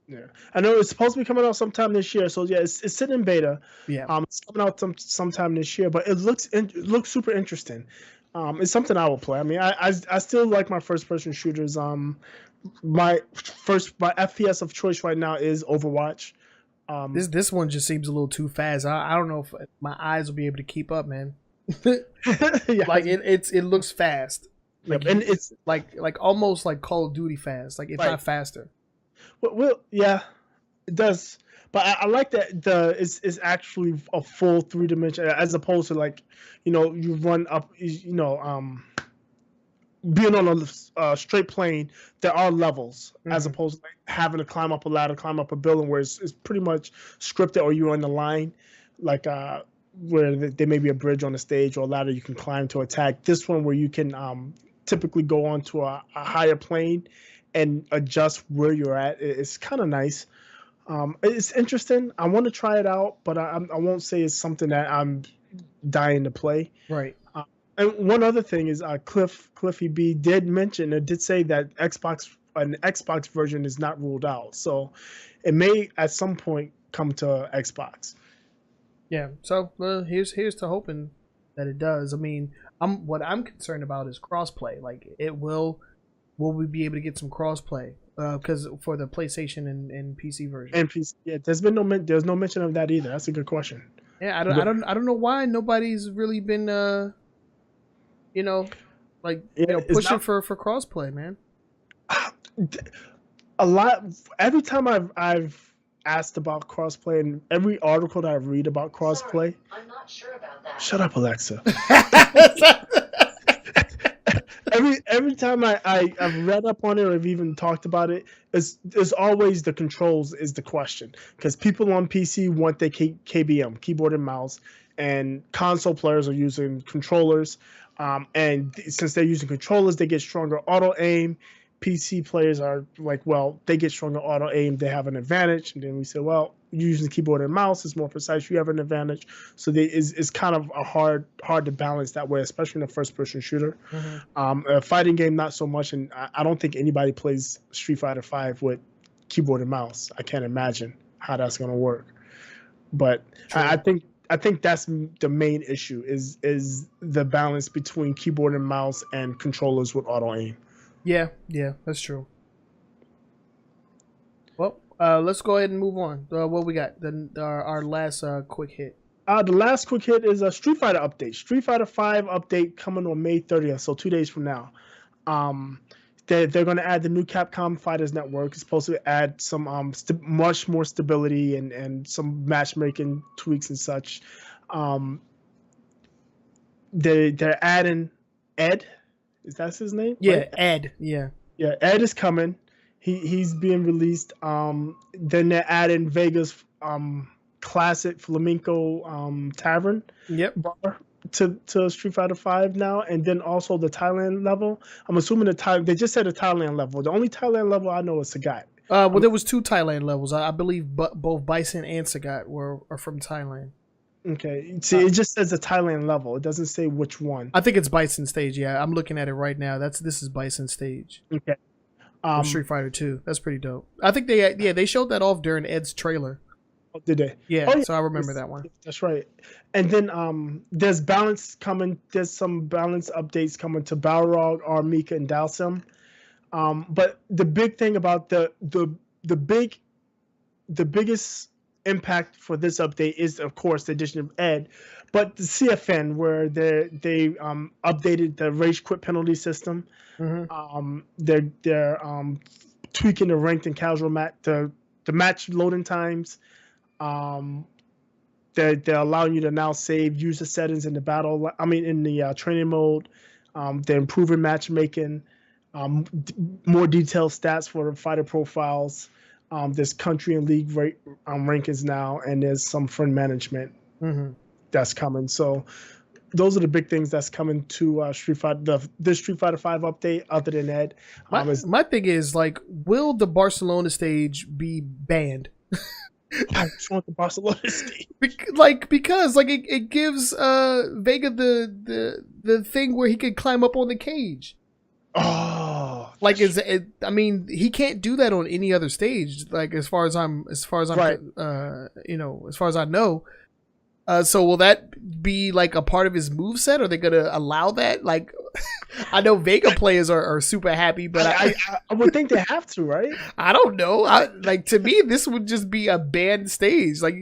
Yeah, I know it's supposed to be coming out sometime this year. So yeah, it's sitting in beta. Yeah, it's coming out sometime this year, but it looks super interesting. It's something I will play. I mean, I still like my first person shooters. My FPS of choice right now is Overwatch. This one just seems a little too fast. I don't know if my eyes will be able to keep up, man. Yeah. Like it looks fast. Like, and it's like almost like Call of Duty fast. Like if not faster. Well, yeah, it does. But I like that it's actually a full 3-dimension as opposed to like, you run up, being on a straight plane. There are levels as opposed to like having to climb up a ladder, climb up a building where it's pretty much scripted, or you're on the line, like where there may be a bridge on the stage or a ladder you can climb to attack. This one where you can typically go onto a higher plane and adjust where you're at. It's kind of nice. It's interesting. I want to try it out, but I won't say it's something that I'm dying to play. Right. And one other thing is Cliffy B did mention, it did say that an Xbox version is not ruled out. So it may at some point come to Xbox. Yeah. So here's to hoping that it does. I mean, what I'm concerned about is crossplay. Like, will we be able to get some crossplay? Because for the PlayStation and PC version. And PC, yeah, there's no mention of that either. That's a good question. Yeah, I don't know why nobody's really been pushing for crossplay, man. A lot. Every time I've asked about crossplay, and every article that I read about crossplay, I'm not sure about that. Shut up, Alexa. every time I've read up on it or I've even talked about it, it's always the controls is the question, because people on PC want the KBM, keyboard and mouse, and console players are using controllers. And since they're using controllers, they get stronger auto aim. PC players are like, well, they get stronger auto aim, they have an advantage. And then we say, well, using the keyboard and mouse is more precise, you have an advantage. So it's kind of hard to balance that way, especially in a first-person shooter. Mm-hmm. A fighting game, not so much. And I don't think anybody plays Street Fighter V with keyboard and mouse. I can't imagine how that's going to work. But I think that's the main issue is the balance between keyboard and mouse and controllers with auto aim. Yeah, that's true. Well, let's go ahead and move on. What we got? Our last quick hit. The last quick hit is a Street Fighter update. Street Fighter V update coming on May 30th, so 2 days from now. They're going to add the new Capcom Fighters Network. It's supposed to add some much more stability and some matchmaking tweaks and such. They're adding Ed. Is that his name? Yeah, right? Ed. Yeah, Ed is coming. He's being released. Then they're adding Vega's classic flamenco tavern bar to Street Fighter V now, and then also the Thailand level. I'm assuming they just said a Thailand level. The only Thailand level I know is Sagat. Well, there was 2 Thailand levels. I believe both Bison and Sagat are from Thailand. Okay. See, it just says a Thailand level. It doesn't say which one. I think it's Bison stage. Yeah, I'm looking at it right now. This is Bison stage. Okay. Street Fighter 2. That's pretty dope. I think they showed that off during Ed's trailer. Oh, did they? Yeah. So I remember that one. That's right. And then there's balance coming. There's some balance updates coming to Balrog, Armika, and Dalsim. But the big thing about the biggest impact for this update is, of course, the addition of Ed, but the CFN, where they updated the rage quit penalty system. Mm-hmm. They're tweaking the ranked and casual the match loading times. They're allowing you to now save user settings in the battle. In the training mode. They're improving matchmaking. More detailed stats for the fighter profiles. There's country and league rankings now, and there's some friend management that's coming. So those are the big things that's coming to Street Fighter. This Street Fighter V update, other than that, my thing is, like, will the Barcelona stage be banned? I just want the Barcelona stage. Because it gives Vega the thing where he could climb up on the cage. Oh, he can't do that on any other stage. Like, as far as I'm, right. As far as I know. So will that be like a part of his moveset? Are they gonna allow that? Like, I know Vega players are super happy, but I would think they have to, right? I don't know. To me, this would just be a banned stage. Like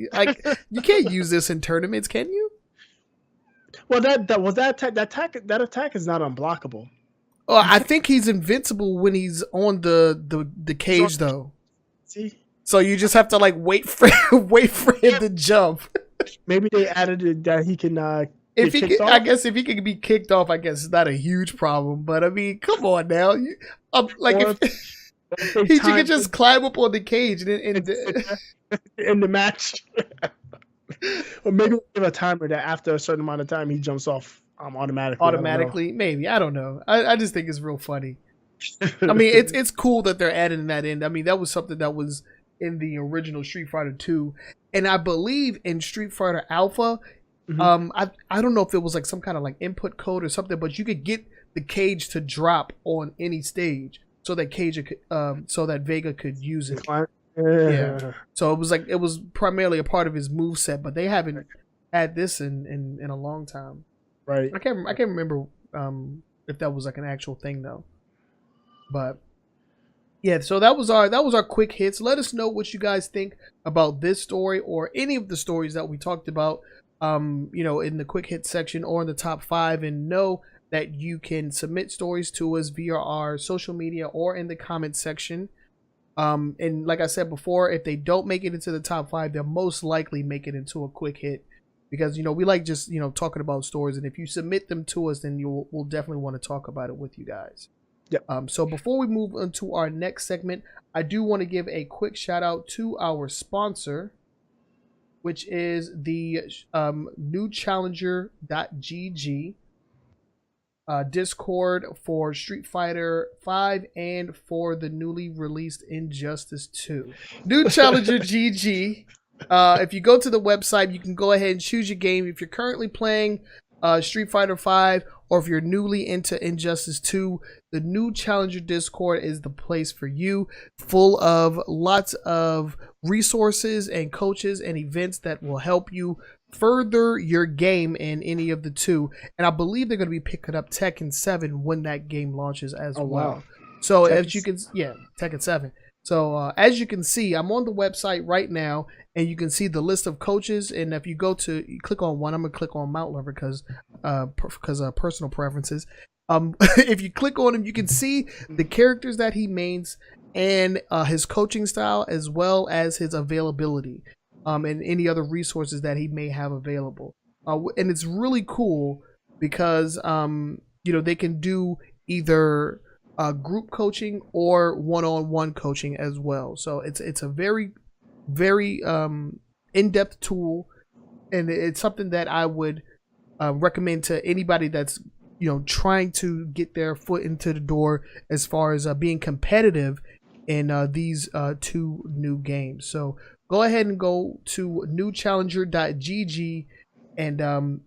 you can't use this in tournaments, can you? Well, that attack is not unblockable. Oh, I think he's invincible when he's on the cage, though. See, so you just have to wait for him to jump. Maybe they added it that he can. If he can be kicked off, I guess it's not a huge problem. But I mean, come on now, if he could just climb up on the cage and in the match, or maybe give a timer that after a certain amount of time he jumps off. Automatically, maybe. I don't know. I just think it's real funny. I mean, it's cool that they're adding that in. I mean, that was something that was in the original Street Fighter 2, and I believe in Street Fighter Alpha, I don't know if it was like some kind of like input code or something, but you could get the cage to drop on any stage, so that so that Vega could use it. Yeah. So it was primarily a part of his move set, but they haven't had this in a long time. Right. I can't remember if that was like an actual thing though. But yeah, so that was our quick hits. Let us know what you guys think about this story or any of the stories that we talked about, in the quick hit section or in the top 5, and know that you can submit stories to us via our social media or in the comment section. And like I said before, if they don't make it into the top 5, they'll most likely make it into a quick hit, because we like just talking about stories, and if you submit them to us, then we'll definitely want to talk about it with you guys. Yep. So before we move into our next segment, I do want to give a quick shout out to our sponsor, which is the newchallenger.gg Discord for Street Fighter 5 and for the newly released Injustice 2. New Challenger GG. If you go to the website, you can go ahead and choose your game. If you're currently playing Street Fighter 5, or if you're newly into Injustice 2, the New Challenger Discord is the place for you, full of lots of resources and coaches and events that will help you further your game in any of the two. And I believe they're going to be picking up Tekken 7 when that game launches as well. Wow. So as you can, Tekken 7. So as you can see, I'm on the website right now, and you can see the list of coaches. And if you click on one, I'm gonna click on Mount Lover because personal preferences. If you click on him, you can see the characters that he mains and his coaching style, as well as his availability, and any other resources that he may have available. And it's really cool because they can do either group coaching or one-on-one coaching as well. So it's a very, very in-depth tool, and it's something that I would recommend to anybody that's trying to get their foot into the door as far as being competitive in these two new games. So go ahead and go to newchallenger.gg and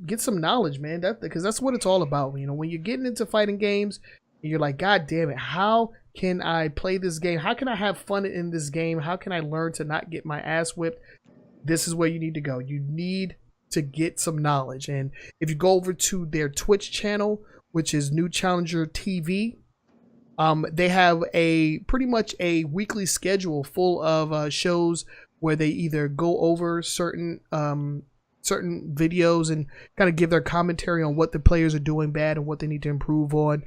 get some knowledge, man. Because that's what it's all about. When you're getting into fighting games, and you're like, God damn it, how can I play this game? How can I have fun in this game? How can I learn to not get my ass whipped? This is where you need to go. You need to get some knowledge. And if you go over to their Twitch channel, which is New Challenger TV, they have pretty much a weekly schedule full of shows where they either go over certain videos and kind of give their commentary on what the players are doing bad and what they need to improve on.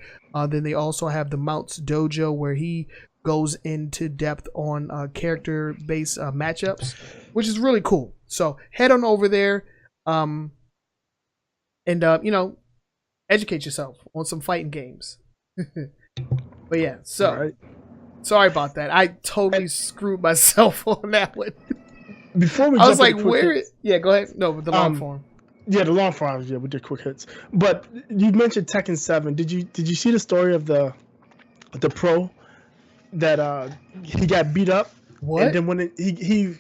Then they also have the Mounts Dojo, where he goes into depth on character-based matchups, which is really cool. So head on over there and educate yourself on some fighting games. But yeah, so right. Sorry about that. I totally screwed myself on that one. Before we I was like, where? Yeah, go ahead. No, with the long form. Yeah, the long form. Yeah, we did quick hits. But you mentioned Tekken 7. Did you see the story of the pro that he got beat up? What? And then when he's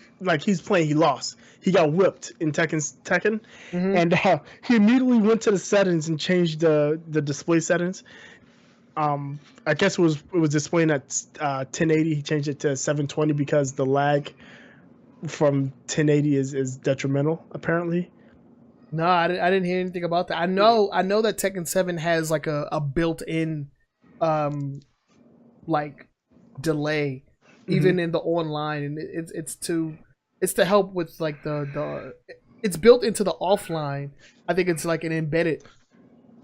playing, he lost. He got whipped in Tekken, and he immediately went to the settings and changed the display settings. I guess it was displaying at 1080. He changed it to 720 because the lag from 1080 is detrimental, apparently. No, I didn't hear anything about that. I know that Tekken 7 has like a built-in like delay even in the online, and it's to help with like it's built into the offline. I think it's like an embedded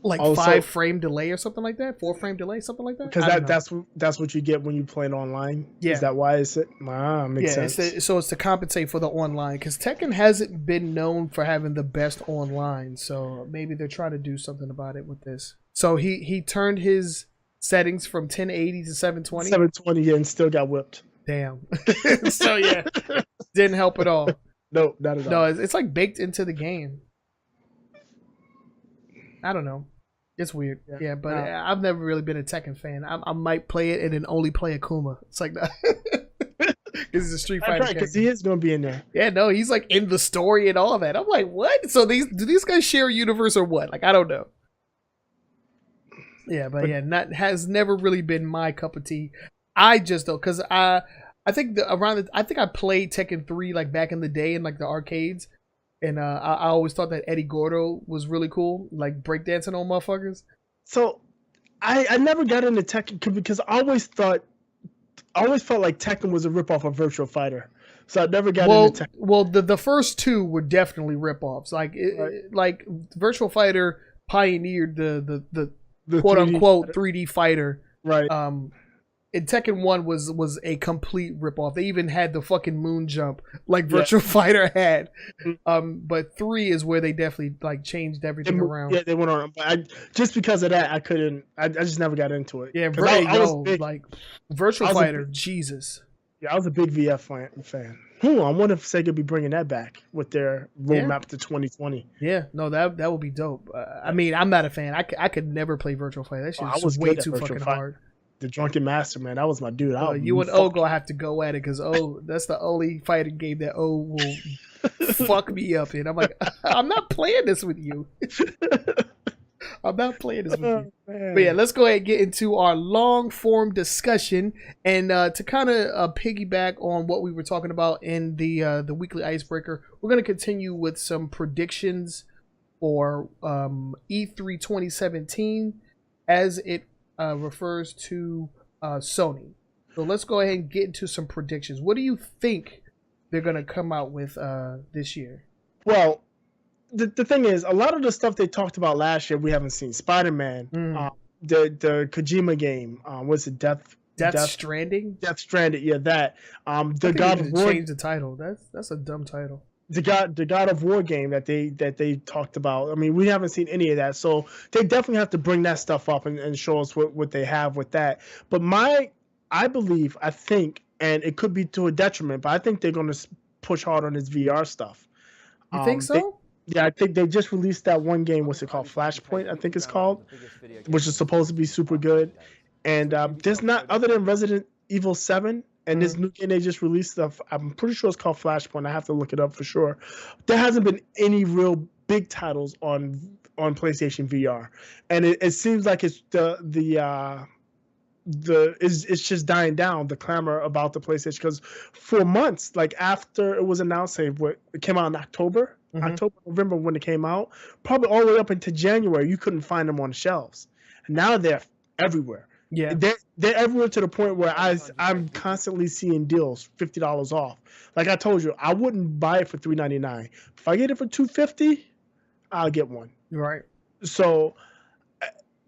like 5-frame delay or something like that, 4-frame delay, something like that. Because that's what you get when you play it online. Yeah, is that why it's makes sense? It's to compensate for the online, because Tekken hasn't been known for having the best online. So maybe they're trying to do something about it with this. So he turned his settings from 1080 to 720. 720, yeah, and still got whipped. Damn. So yeah, didn't help at all. No, not at all. No, it's like baked into the game. I don't know. It's weird. Yeah, but I've never really been a Tekken fan. I might play it and then only play Akuma. It's like that. It's a Street That's Fighter right, because character. he is going to be in there. Yeah, no, he's like in the story and all that. I'm like, what? So do these guys share a universe or what? Like, I don't know. Yeah, but yeah, has never really been my cup of tea. I just though, because I think I think I played Tekken 3 like back in the day in like the arcades, and I always thought that Eddie Gordo was really cool, like breakdancing on motherfuckers. So I never got into Tekken because I always felt like Tekken was a ripoff of Virtual Fighter. So I never got into Tekken. Well, the first two were definitely ripoffs. Like like Virtual Fighter pioneered the quote 3D unquote 3D fighter. Right. And Tekken 1 was a complete ripoff. They even had the fucking moon jump like Virtual Fighter had. But 3 is where they definitely like changed everything around. Yeah, they went on. But just because of that, I couldn't. I just never got into it. Yeah, I was big, like Virtual Fighter. Jesus. Yeah, I was a big VF fan. I wonder if Sega be bringing that back with their roadmap to 2020. Yeah, no, that would be dope. I mean, I'm not a fan. I could never play Virtual Fighter. That shit was way too fucking hard. The Drunken Master, man, that was my dude. You and O gonna have to go at it because that's the only fighting game that O will fuck me up in. I'm like, I'm not playing this with you. I'm not playing this with you. Man. But yeah, let's go ahead and get into our long form discussion. And to kind of piggyback on what we were talking about in the weekly icebreaker, we're gonna continue with some predictions for E3 2017 as it refers to Sony. So let's go ahead and get into some predictions. What do you think they're going to come out with this year? Well, the thing is, a lot of the stuff they talked about last year, we haven't seen. Spider-Man, the Kojima game, what's it, Death Stranding? Death Stranding, yeah, that. The God of War. Change the title. That's a dumb title. The God of War game that they talked about. I mean, we haven't seen any of that, so they definitely have to bring that stuff up and show us what they have with that. But I think, and it could be to a detriment, but I think they're going to push hard on this VR stuff. You think so? I think they just released that one game. What's it called? Flashpoint, I think it's called, which is supposed to be super good. And there's not, other than Resident Evil 7. And this new game they just released stuff, I'm pretty sure it's called Flashpoint. I have to look it up for sure. There hasn't been any real big titles on PlayStation VR, and it seems like it's it's just dying down, the clamor about the PlayStation, because for months, like after it was announced, it came out in October, November when it came out, probably all the way up into January, you couldn't find them on the shelves. And now they're everywhere. Yeah, they're everywhere to the point where I'm constantly seeing deals, $50 off. Like I told you, I wouldn't buy it for $399. If I get it for $250, I'll get one. Right. So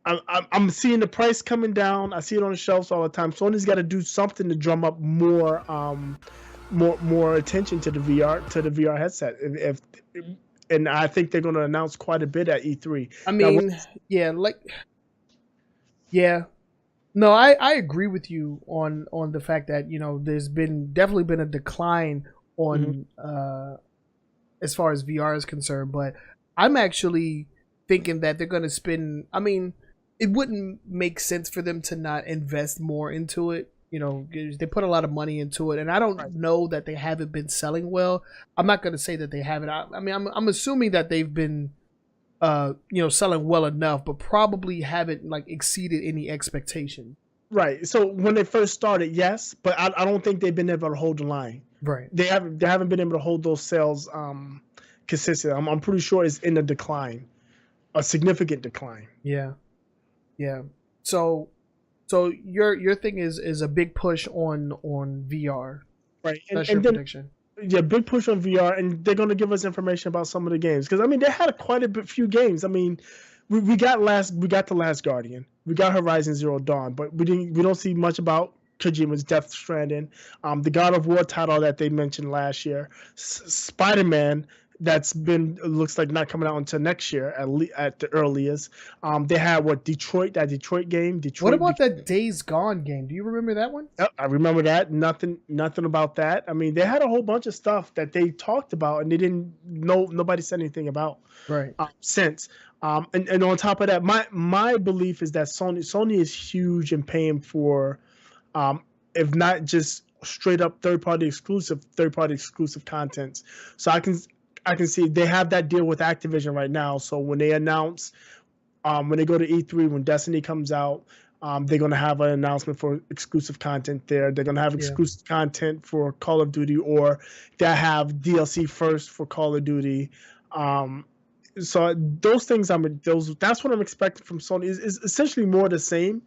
I'm seeing the price coming down. I see it on the shelves all the time. Sony's got to do something to drum up more attention to the VR headset. And I think they're going to announce quite a bit at E3. I mean, No, I agree with you on the fact that, you know, there's definitely been a decline on as far as VR is concerned, but I'm actually thinking that they're going to spend, I mean, it wouldn't make sense for them to not invest more into it. You know, they put a lot of money into it, and I don't know that they haven't been selling well. I'm not going to say that they haven't. I mean, I'm assuming that they've been selling well enough, but probably haven't like exceeded any expectation. Right. So when they first started, yes, but I don't think they've been able to hold the line. Right. They haven't been able to hold those sales consistent. I'm pretty sure it's in a decline, a significant decline. Yeah. Yeah. So your thing is a big push on VR. Right. That's your prediction. Yeah, big push on VR, and they're going to give us information about some of the games, because I mean they had quite a few games. I mean, we got The Last Guardian, we got Horizon Zero Dawn, but we don't see much about Kojima's Death Stranding, the God of War title that they mentioned last year, Spider-Man that's looks like not coming out until next year at the earliest. They had that Detroit game. What about that Days Gone game? Do you remember that one? I remember that. Nothing about that. I mean, they had a whole bunch of stuff that they talked about, and they didn't know. Nobody said anything about. Right. Since. And on top of that, my belief is that Sony is huge in paying for, if not just straight up third party exclusive contents. So I can see they have that deal with Activision right now. So when they announce, when they go to E3, when Destiny comes out, they're going to have an announcement for exclusive content there. They're going to have exclusive content for Call of Duty, or they have DLC first for Call of Duty. So those things, that's what I'm expecting from Sony is essentially more the same.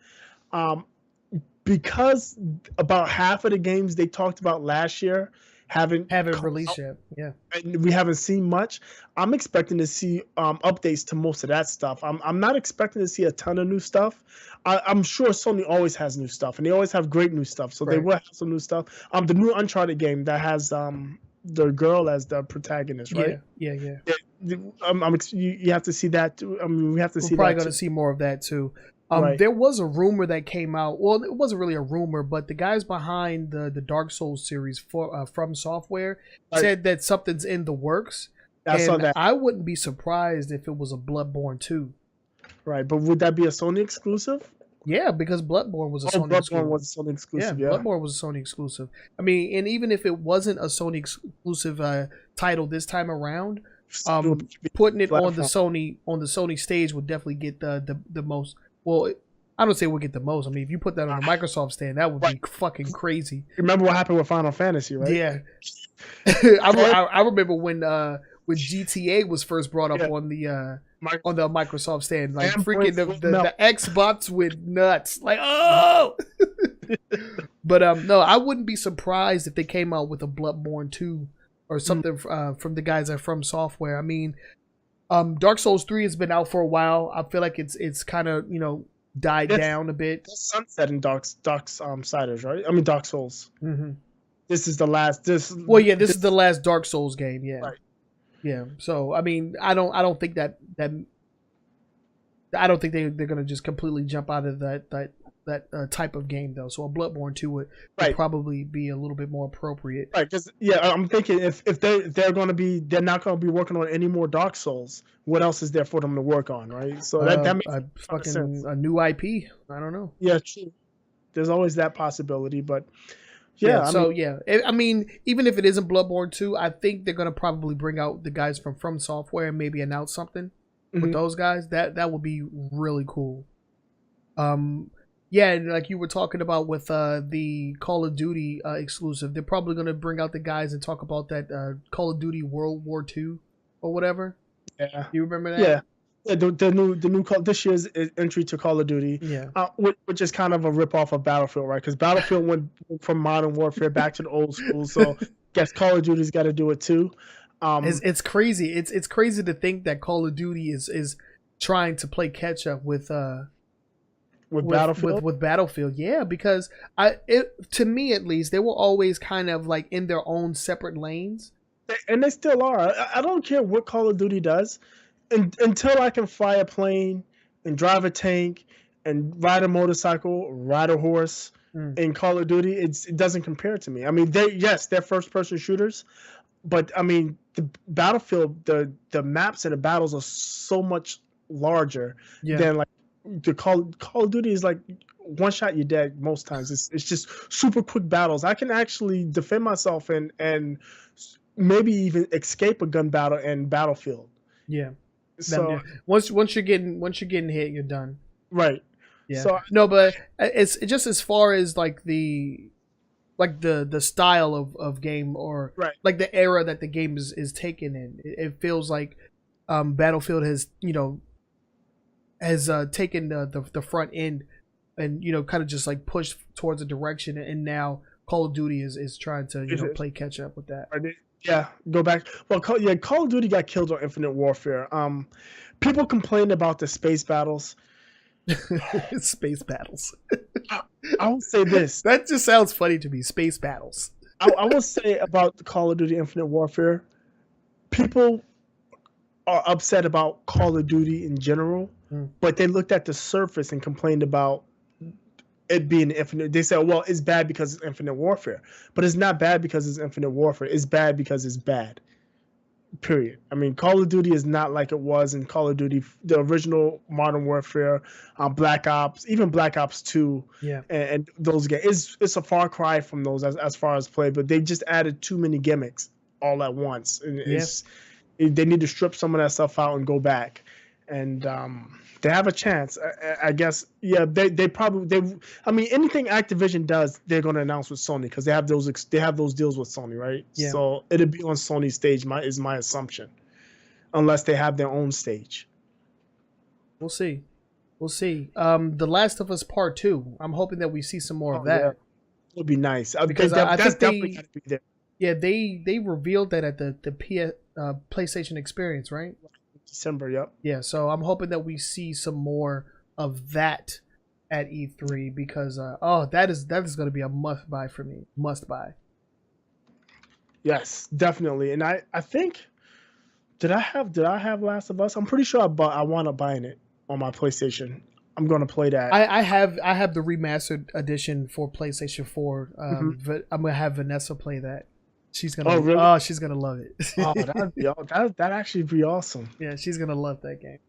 Because about half of the games they talked about last year haven't released yet. Yeah, and we haven't seen much. I'm expecting to see updates to most of that stuff. I'm not expecting to see a ton of new stuff. I'm sure Sony always has new stuff, and they always have great new stuff. So they will have some new stuff. The new Uncharted game that has the girl as the protagonist, right? Yeah. You have to see that too. I mean, we have to see. We're probably going to see more of that too. Right. There was a rumor that came out. Well, it wasn't really a rumor, but the guys behind the Dark Souls series From Software said that something's in the works. I saw that. I wouldn't be surprised if it was a Bloodborne 2. Right, but would that be a Sony exclusive? Yeah, because Bloodborne was a Sony exclusive. Bloodborne was a Sony exclusive, yeah. Bloodborne was a Sony exclusive. I mean, and even if it wasn't a Sony exclusive title this time around, putting it on the Sony stage would definitely get the most. Well, I don't say we'll get the most. I mean, if you put that on a Microsoft stand, that would be fucking crazy. Remember what happened with Final Fantasy, right? Yeah. I remember when GTA was first brought up on the Microsoft stand. Like freaking the Xbox went nuts. Like, oh! But no, I wouldn't be surprised if they came out with a Bloodborne 2 or something from the guys at From Software. I mean, Dark Souls 3 has been out for a while. I feel like it's kind of, died down a bit. Sunset in Darksiders, right? I mean, Dark Souls. Mm-hmm. This is the last. This is the last Dark Souls game. Yeah, right. Yeah. So I mean, I don't think that I don't think they're gonna just completely jump out of that type of game though. So a Bloodborne 2 would probably be a little bit more appropriate. Right, because I'm thinking if they're not gonna be working on any more Dark Souls, what else is there for them to work on, right? So that makes sense. A new IP. I don't know. Yeah, true. There's always that possibility, but I mean, even if it isn't Bloodborne 2, I think they're gonna probably bring out the guys from Software and maybe announce something with those guys. That would be really cool. Yeah, and like you were talking about with the Call of Duty exclusive, they're probably going to bring out the guys and talk about that Call of Duty World War II or whatever. Yeah. You remember that? Yeah. The new this year's entry to Call of Duty, which is kind of a ripoff of Battlefield, right? Because Battlefield went from Modern Warfare back to the old school, so I guess Call of Duty's got to do it too. It's crazy. It's crazy to think that Call of Duty is trying to play catch up with Battlefield. With Battlefield, yeah, because to me at least, they were always kind of like in their own separate lanes, and they still are. I don't care what Call of Duty does, until I can fly a plane and drive a tank and ride a motorcycle, ride a horse in Call of Duty. It doesn't compare to me. I mean, they're first person shooters, but I mean the Battlefield, the maps and the battles are so much larger than like. The Call of Duty is like one shot you're dead most times. It's just super quick battles. I can actually defend myself and maybe even escape a gun battle in Battlefield. Yeah. So once you're getting hit, you're done. Right. Yeah. So no, but it's just as far as like the style of game or like the era that the game is taken in. It feels like Battlefield has taken the front end and kind of just like pushed towards a direction, and now Call of Duty is trying to play catch up with that. Yeah, go back. Well, Call of Duty got killed on Infinite Warfare. People complain about the space battles. Space battles. I will say this. That just sounds funny to me. Space battles. I will say about the Call of Duty Infinite Warfare, people are upset about Call of Duty in general, but they looked at the surface and complained about it being infinite. They said, well, it's bad because it's Infinite Warfare. But it's not bad because it's Infinite Warfare. It's bad because it's bad. Period. I mean, Call of Duty is not like it was in Call of Duty, the original Modern Warfare, Black Ops, even Black Ops 2, Yeah. and those games. It's a far cry from those as far as play, but they just added too many gimmicks all at once. And they need to strip some of that stuff out and go back. And they have a chance, I guess. Yeah, they probably. I mean, anything Activision does, they're going to announce with Sony because they have those deals with Sony, right? Yeah. So it'll be on Sony's stage. Is my assumption, unless they have their own stage. We'll see. The Last of Us Part 2. I'm hoping that we see some more of that. Yeah. It would be nice because I think definitely got to be there. Yeah, they revealed that at the PlayStation Experience, right? December, yep. Yeah, so I'm hoping that we see some more of that at E3 because that is going to be a must buy for me. Must buy. Yes, definitely. And I think did I have Last of Us? I'm pretty sure I wound up buying it on my PlayStation. I'm going to play that. I have the remastered edition for PlayStation 4. But I'm going to have Vanessa play that. She's gonna. Oh, really? Oh, she's gonna love it. That'd actually be awesome. Yeah, she's gonna love that game.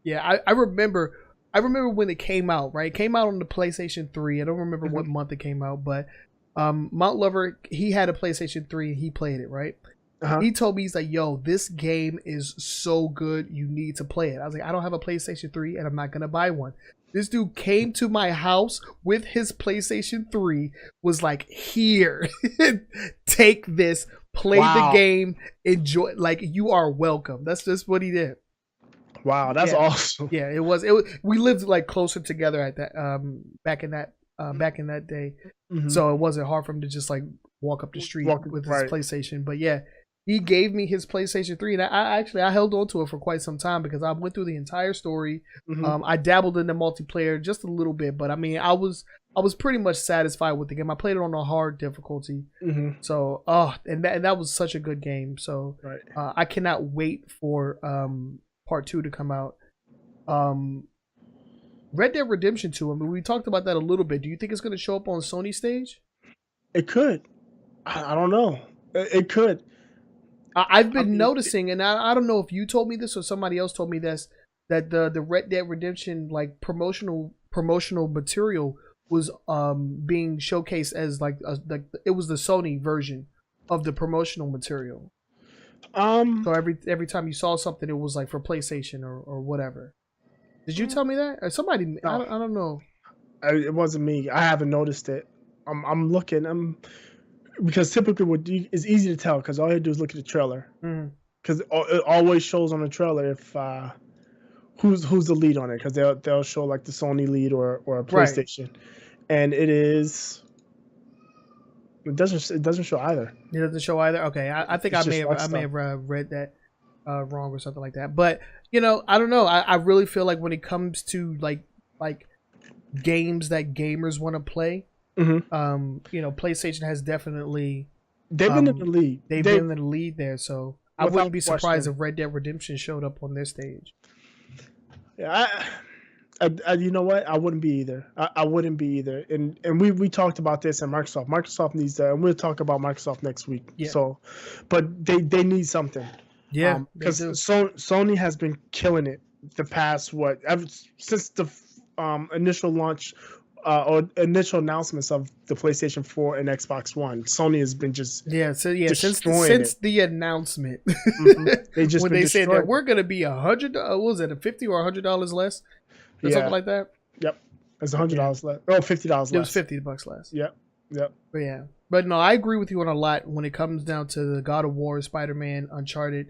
Yeah, I remember when it came out. Right, it came out on the PlayStation 3. I don't remember what month it came out, but Mount Lover, he had a PlayStation 3 and he played it. Right, he told me, he's like, "Yo, this game is so good. You need to play it." I was like, "I don't have a PlayStation 3 and I'm not gonna buy one." This dude came to my house with his PlayStation 3, was like, "Here, take this, play the game, enjoy. Like, you are welcome." That's just what he did. Wow, that's awesome. Yeah, it was. We lived like closer together at that back in that day, so it wasn't hard for him to just like walk up the street with his PlayStation. But yeah, he gave me his PlayStation 3, and I held on to it for quite some time because I went through the entire story. I dabbled in the multiplayer just a little bit, but I mean, I was pretty much satisfied with the game. I played it on a hard difficulty, so and that was such a good game. So I cannot wait for Part 2 to come out. Red Dead Redemption 2. I mean, we talked about that a little bit. Do you think it's going to show up on Sony stage? It could. I don't know. It could. I've been noticing, and I don't know if you told me this or somebody else told me this, that the Red Dead Redemption like promotional material was being showcased as like it was the Sony version of the promotional material. So every time you saw something, it was like for PlayStation or whatever. Did you tell me that? Or somebody? No. I don't know. It wasn't me. I haven't noticed it. I'm looking. Because typically it's easy to tell because all you do is look at the trailer. Because it always shows on the trailer if who's the lead on it, because they'll show like the Sony lead or a PlayStation, and it doesn't show either. It doesn't show either. Okay, I think I may have read that wrong or something like that. But I don't know. I really feel like when it comes to like games that gamers want to play. PlayStation has definitely they've been in the lead. They've been in the lead there, so I wouldn't be surprised if Red Dead Redemption showed up on their stage. Yeah, you know what? I wouldn't be either. I wouldn't be either. And we talked about this at Microsoft. Microsoft needs that, and we'll talk about Microsoft next week. Yeah. So, but they need something. Yeah, because Sony has been killing it the past ever since the initial launch. Or initial announcements of the PlayStation 4 and Xbox One, Sony has been just since the announcement, they just when they said that we're going to be $100, what was it, $50 or $100 less, or something like that? Yep, it's $100 less. Oh, $50 less. It was $50 less. Yep. But no, I agree with you on a lot when it comes down to the God of War, Spider-Man, Uncharted.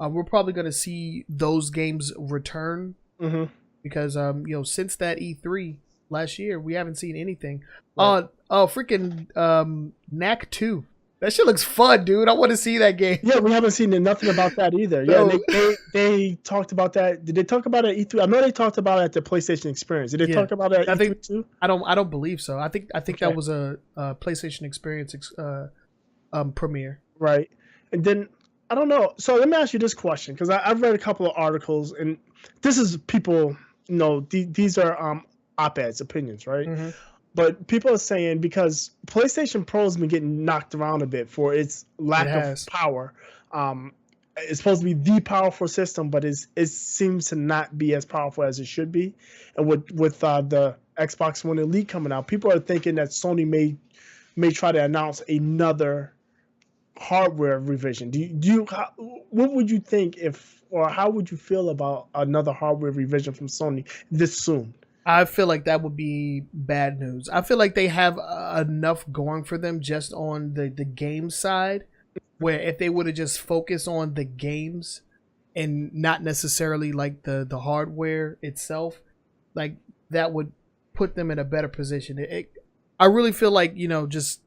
We're probably going to see those games return because since that E3. Last year, we haven't seen anything. Freaking Knack 2. That shit looks fun, dude. I want to see that game. Yeah, we haven't seen nothing about that either. Yeah, they talked about that. Did they talk about it at E3? I know they talked about it at the PlayStation Experience. Did they talk about it at E3 too? I don't believe so. I think that was a PlayStation Experience premiere. Right. And then I don't know. So let me ask you this question, because I've read a couple of articles, and this is people. These are op-eds, opinions, right? But people are saying because PlayStation Pro has been getting knocked around a bit for its lack of power, it's supposed to be the powerful system, but it seems to not be as powerful as it should be. And with the Xbox One Elite coming out, people are thinking that Sony may try to announce another hardware revision. What would you think if, or how would you feel about another hardware revision from Sony this soon? I feel like that would be bad news. I feel like they have enough going for them just on the game side, where if they would have just focused on the games and not necessarily like the hardware itself, like that would put them in a better position. I really feel like, just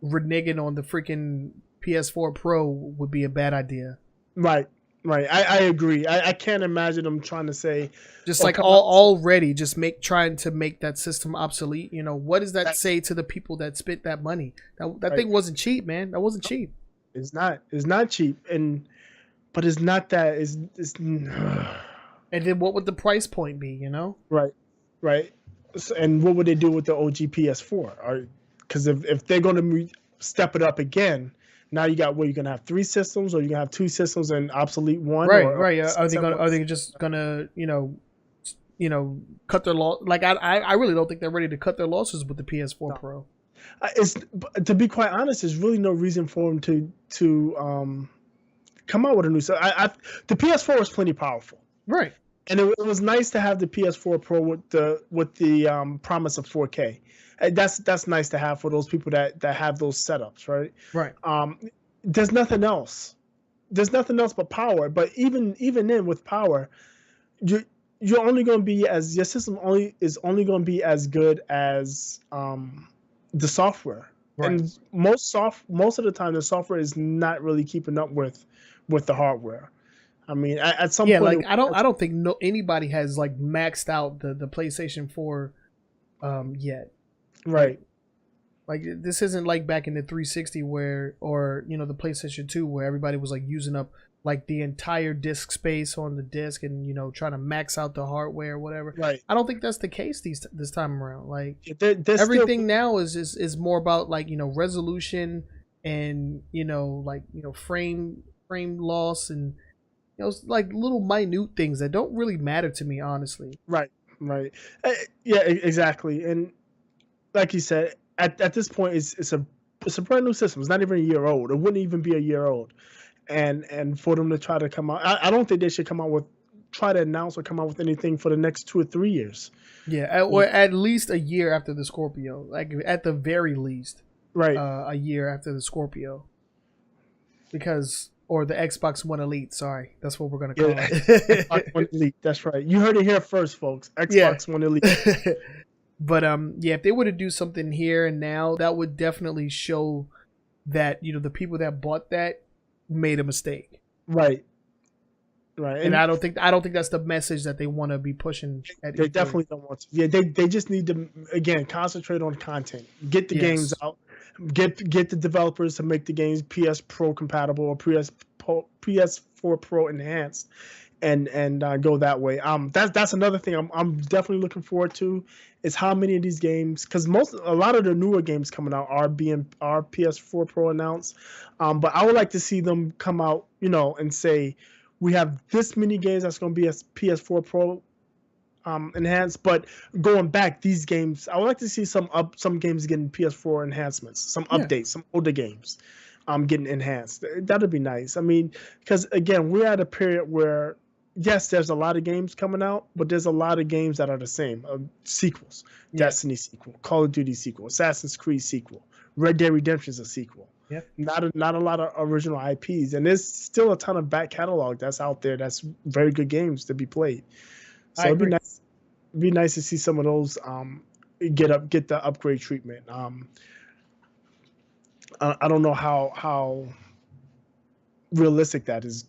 reneging on the freaking PS4 Pro would be a bad idea. Right. Right, I agree. I can't imagine them trying to say just like already just trying to make that system obsolete. What does that say to the people that spent that money? That right. Thing wasn't cheap, man. That wasn't cheap. It's not cheap, but it's not that. It's and then what would the price point be? Right. And what would they do with the OG PS4? Because if they're going to step it up again. Now you got you're gonna have 3 systems, or you're gonna have 2 systems and obsolete one. Right. Are they just gonna cut their loss? Like I really don't think they're ready to cut their losses with the PS4 Pro. It's, to be quite honest, there's really no reason for them to come out with a new system. The PS4 was plenty powerful, right? And it was nice to have the PS4 Pro with the promise of 4K. That's nice to have for those people that have those setups, right? Right. There's nothing else. There's nothing else but power. But even then, with power, you're only going to be your system is only going to be as good as the software. Right. And most of the time, the software is not really keeping up with the hardware. I mean, at some point, like I don't think anybody has like maxed out the PlayStation 4 yet. Right. Like this isn't like back in the 360 or the PlayStation 2 where everybody was like using up like the entire disk space on the disc and trying to max out the hardware or whatever. Right. I don't think that's the case this time around. Like everything now is more about like resolution and frame loss and like little minute things that don't really matter to me, honestly. Right. Yeah, exactly. And like you said, at this point, it's a brand new system. It's not even a year old. It wouldn't even be a year old. And for them to try to come out, I don't think they should try to announce or come out with anything for the next 2 or 3 years. Yeah, or at least a year after the Scorpio. Like at the very least, right? A year after the Scorpio, or the Xbox One Elite. Sorry, that's what we're gonna call it. Xbox One Elite. That's right. You heard it here first, folks. Xbox One Elite. But if they were to do something here and now, that would definitely show that the people that bought that made a mistake. Right. And I don't think that's the message that they want to be pushing. They definitely don't want to. Yeah, they just need to again concentrate on content, get the games out, get the developers to make the games PS Pro compatible or PS4 Pro enhanced, and go that way. That's another thing I'm definitely looking forward to is how many of these games, because a lot of the newer games coming out are PS4 Pro announced, but I would like to see them come out, and say we have this many games that's going to be as PS4 Pro enhanced, but going back, these games I would like to see some games getting PS4 enhancements, some updates, some older games getting enhanced. That'd be nice. I mean, because again, we're at a period where yes, there's a lot of games coming out, but there's a lot of games that are the same. Sequels. Destiny sequel, Call of Duty sequel, Assassin's Creed sequel, Red Dead Redemption is a sequel. Yeah. Not a lot of original IPs. And there's still a ton of back catalog that's out there that's very good games to be played. So it'd be nice to see some of those get the upgrade treatment. I don't know how realistic that is.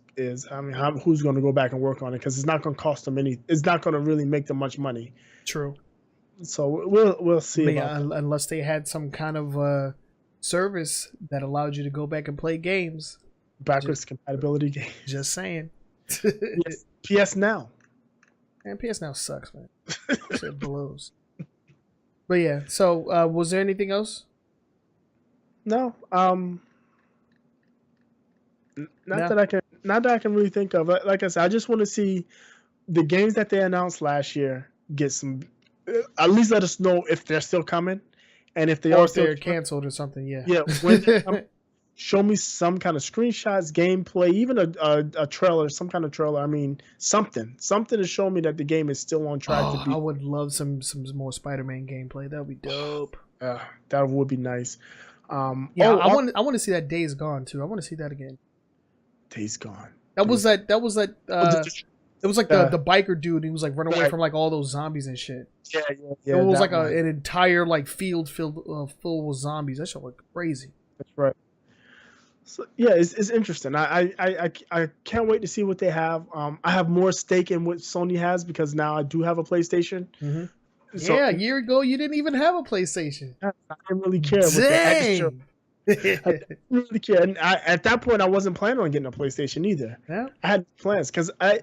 I mean, who's going to go back and work on it? Because it's not going to cost them any. It's not going to really make them much money. True. So we'll see. Unless they had some kind of service that allowed you to go back and play games. Backwards compatibility games. Just saying. PS Now. Man, PS Now sucks, man. Shit blows. But yeah, so was there anything else? No. Not that I can. not that I can really think of. Like I said, I just want to see the games that they announced last year get some. At least let us know if they're still coming, and if they or are if still they're canceled or something. Yeah. yeah, when they come, show me some kind of screenshots, gameplay, even a trailer, some kind of trailer. I mean, something to show me that the game is still on track to Oh, I be. would love some more Spider-Man gameplay. That would be dope. That would be nice. Yeah, I want to see that Days Gone too. I want to see that again. Days Gone. That was that. That was that. It was like the biker dude. He was like running away Right. from like all those zombies and shit. Yeah. It was that like one. an entire like field filled full with zombies. That shit looked crazy. That's right. So yeah, it's interesting. I can't wait to see what they have. I have more stake in what Sony has because now I do have a PlayStation. Mm-hmm. So, yeah, a year ago you didn't even have a PlayStation. I didn't really care. With the extra, I didn't really care. And at that point, I wasn't planning on getting a PlayStation either. Yeah. I had plans because I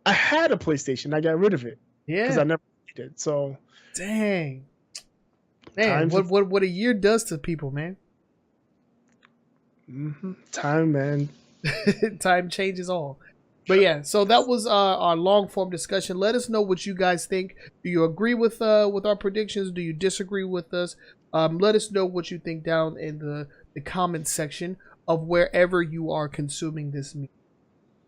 had a PlayStation. I got rid of it because I never needed it. So dang, man, what a year does to people, man. Time, man. Time changes all. But yeah, so that was our long form discussion. Let us know what you guys think. Do you agree with our predictions? Do you disagree with us? Let us know what you think down in the comments section of wherever you are consuming this media.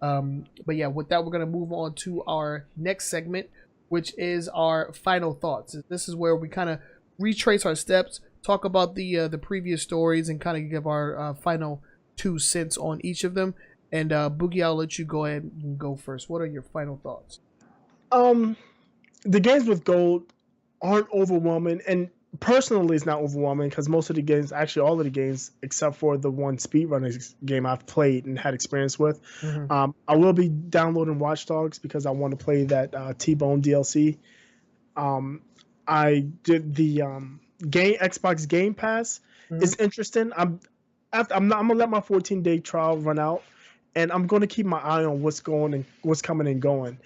But yeah, with that, we're gonna move on to our next segment, which is our final thoughts. This is where we kind of retrace our steps, talk about the previous stories, and kind of give our final 2 cents on each of them. And Boogie, I'll let you go ahead and go first. What are your final thoughts? The games with gold aren't overwhelming, and personally, it's not overwhelming because most of the games, actually all of the games, except for the one speedrunner game I've played and had experience with, I will be downloading Watch Dogs because I want to play that T-Bone DLC. I did the Xbox Game Pass. It's interesting. I'm gonna let my 14-day trial run out, and I'm gonna keep my eye on what's coming and going.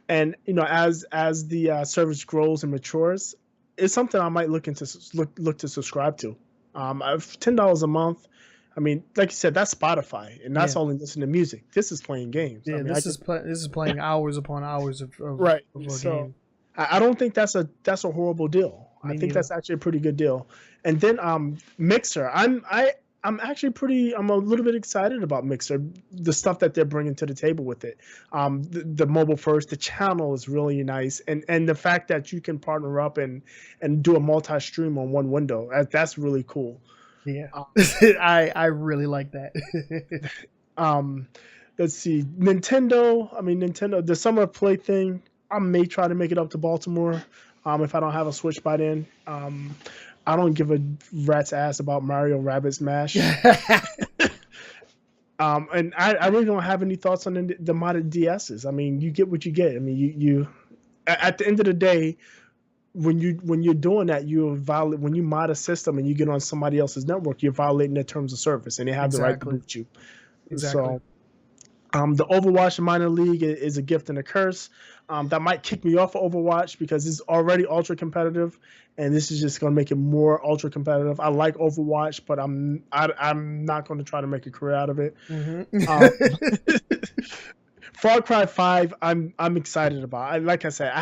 And as the service grows and matures, it's something I might look to subscribe to. I've $10 a month. I mean, like you said, that's Spotify, and that's only listening to music. This is playing games. Yeah, I mean, this is playing hours upon hours of right. Of a So game. I don't think that's a horrible deal. I think that's actually a pretty good deal. And then Mixer, I'm a little bit excited about Mixer, the stuff that they're bringing to the table with it. The mobile first, the channel is really nice, and the fact that you can partner up and do a multi-stream on one window, that's really cool. Yeah, I really like that. Let's see, Nintendo, the Summer Play thing, I may try to make it up to Baltimore if I don't have a Switch by then. I don't give a rat's ass about Mario Rabbids Smash. And I really don't have any thoughts on the modded DSs. I mean, you get what you get. I mean, you at the end of the day, when you're doing that, when you mod a system and you get on somebody else's network, you're violating their terms of service, and they have the right to boot you. Exactly. So, the Overwatch Minor League is a gift and a curse. That might kick me off of Overwatch because it's already ultra competitive, and this is just going to make it more ultra competitive. I like Overwatch, but I'm not going to try to make a career out of it. Far Cry 5, I'm excited about. Like I said,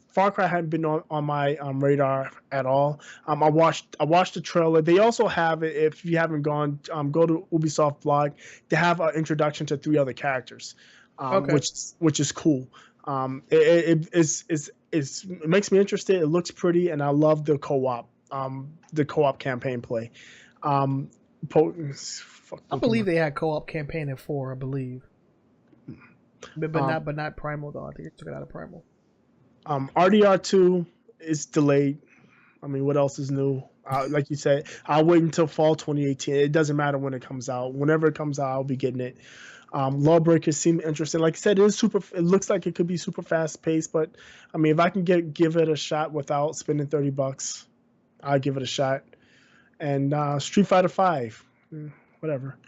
Far Cry hadn't been on my radar at all. I watched the trailer. They also have, if you haven't gone, go to Ubisoft blog. They have an introduction to 3 other characters, which is cool. It makes me interested. It looks pretty, and I love the co-op campaign play. I believe they had co-op campaign at 4. I believe. But not Primal though. I think it took it out of Primal. RDR2 is delayed. I mean, what else is new? Like you said, I'll wait until fall 2018. It doesn't matter when it comes out. Whenever it comes out, I'll be getting it. Lawbreakers seem interesting. Like I said, it looks like it could be super fast paced, but I mean, if I can give it a shot without spending $30, I'll give it a shot. And Street Fighter 5, whatever.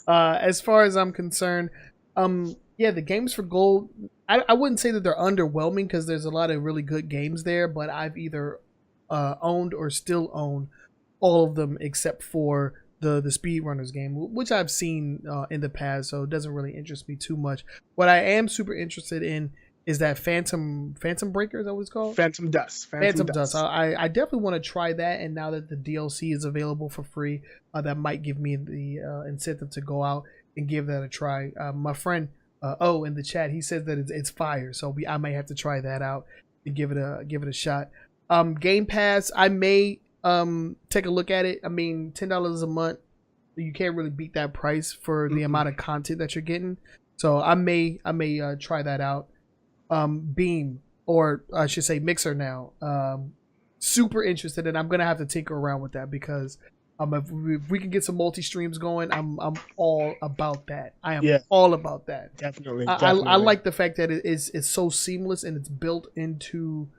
As far as I'm concerned, the games for gold, I wouldn't say that they're underwhelming because there's a lot of really good games there, but I've either owned or still own all of them except for the speedrunners game, which I've seen in the past, so it doesn't really interest me too much. What I am super interested in is that Phantom Breaker, is that what it's called? Phantom Dust. Phantom Dust. I definitely want to try that, and now that the DLC is available for free, that might give me the incentive to go out and give that a try. My friend in the chat, he says that it's fire, so I may have to try that out and give it a shot. Game Pass, I may take a look at it. I mean, $10 a month, you can't really beat that price for the amount of content that you're getting. So I may try that out. Beam, or I should say Mixer now. Super interested, and I'm gonna have to tinker around with that because if we can get some multi streams going, I'm all about that. I am all about that. Definitely. I like the fact that it's so seamless and it's built into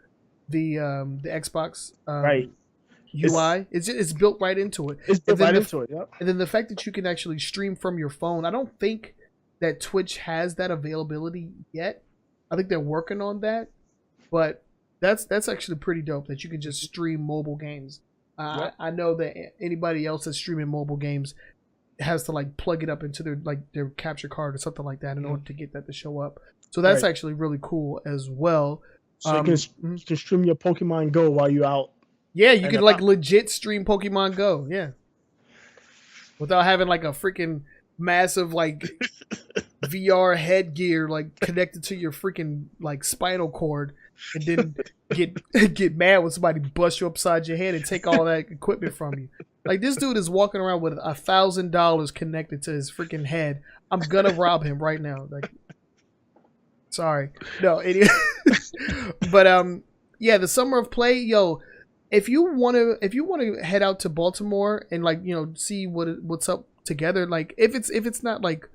the Xbox right UI. It's built right into it. It's built right into it. Yep. And then the fact that you can actually stream from your phone, I don't think that Twitch has that availability yet. I think they're working on that, but that's actually pretty dope that you can just stream mobile games. I know that anybody else that's streaming mobile games has to like plug it up into their capture card or something like that in order to get that to show up. So that's actually really cool as well. So you can stream your Pokemon Go while you're out. Yeah, you can like legit stream Pokemon Go. Yeah, without having like a freaking massive like VR headgear like connected to your freaking like spinal cord, and then get mad when somebody busts you upside your head and take all that equipment from you. Like, this dude is walking around with $1,000 connected to his freaking head. I'm gonna rob him right now. Like, sorry, no, idiot. But yeah, the Summer of Play, yo. If you want to head out to Baltimore and like, you know, see what's up together, like if it's not like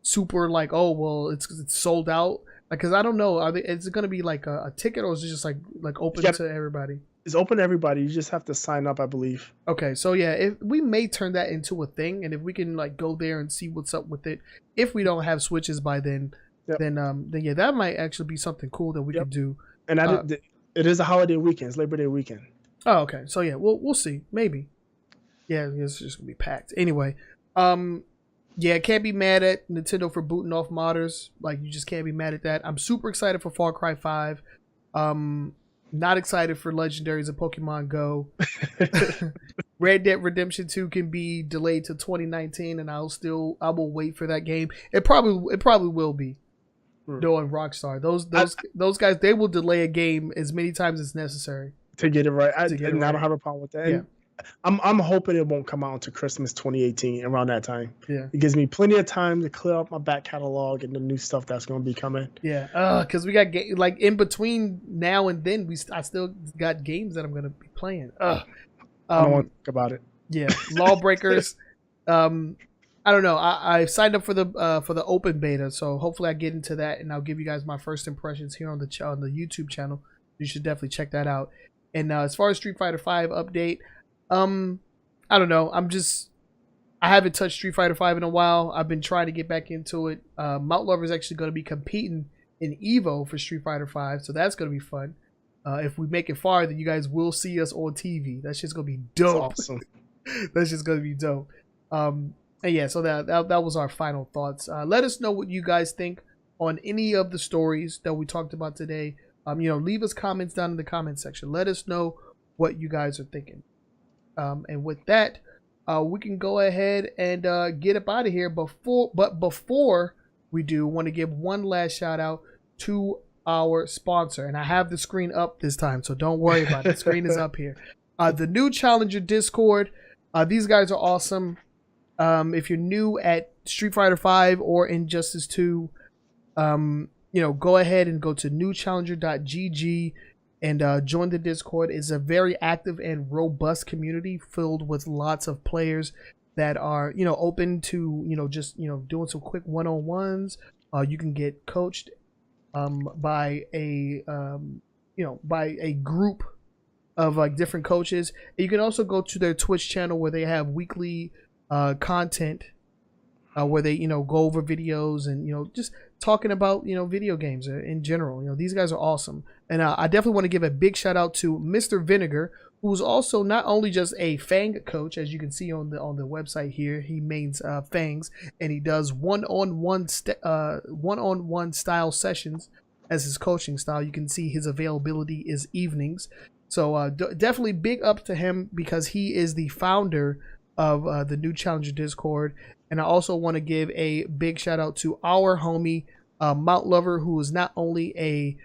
super like, oh well, it's sold out, like, because I don't know, is it going to be like a ticket, or is it just like open to everybody? It's open to everybody. You just have to sign up, I believe. Okay, so yeah, if we may turn that into a thing, and if we can like go there and see what's up with it, if we don't have Switches by then, then yeah, that might actually be something cool that we could do. And it is a holiday weekend. It's Labor Day weekend. Oh, okay. So yeah, we'll see. Maybe. Yeah, it's just gonna be packed. Anyway, yeah, can't be mad at Nintendo for booting off modders. Like, you just can't be mad at that. I'm super excited for Far Cry 5. Not excited for Legendaries of Pokemon Go. Red Dead Redemption 2 can be delayed to 2019, and I will wait for that game. It probably will be. Knowing Rockstar, those guys, they will delay a game as many times as necessary to get it right. I don't have a problem with that. Yeah. I'm hoping it won't come out until Christmas 2018, around that time. Yeah, it gives me plenty of time to clear up my back catalog and the new stuff that's going to be coming. Yeah, because we got like in between now and then, I still got games that I'm going to be playing. I don't want to think about it. Yeah, Lawbreakers. I don't know. I signed up for the open beta, so hopefully I get into that, and I'll give you guys my first impressions here on the YouTube channel. You should definitely check that out. And as far as Street Fighter V update, I don't know. I haven't touched Street Fighter V in a while. I've been trying to get back into it. Mount Lover is actually going to be competing in Evo for Street Fighter V, so that's going to be fun. If we make it far, then you guys will see us on TV. That's just going to be dope. That's awesome. That's just going to be dope. And yeah, so that was our final thoughts. Let us know what you guys think on any of the stories that we talked about today. Leave us comments down in the comment section. Let us know what you guys are thinking. And with that, we can go ahead and get up out of here. Before we do, want to give one last shout out to our sponsor. And I have the screen up this time, so don't worry about it. The screen is up here. The new Challenger Discord. These guys are awesome. If you're new at Street Fighter V or Injustice 2, go ahead and go to newchallenger.gg and join the Discord. It's a very active and robust community filled with lots of players that are, open to, doing some quick one-on-ones. You can get coached by a group of like different coaches. You can also go to their Twitch channel where they have weekly content where they go over videos and just talking about video games in general. These guys are awesome, and I definitely want to give a big shout out to Mr. Vinegar, who's also not only just a Fang coach, as you can see on the website here. He mains Fangs, and he does one-on-one style sessions as his coaching style. You can see his availability is evenings. So definitely big up to him, because he is the founder of the New Challenger Discord. And I also want to give a big shout out to our homie Mount Lover, who is not only a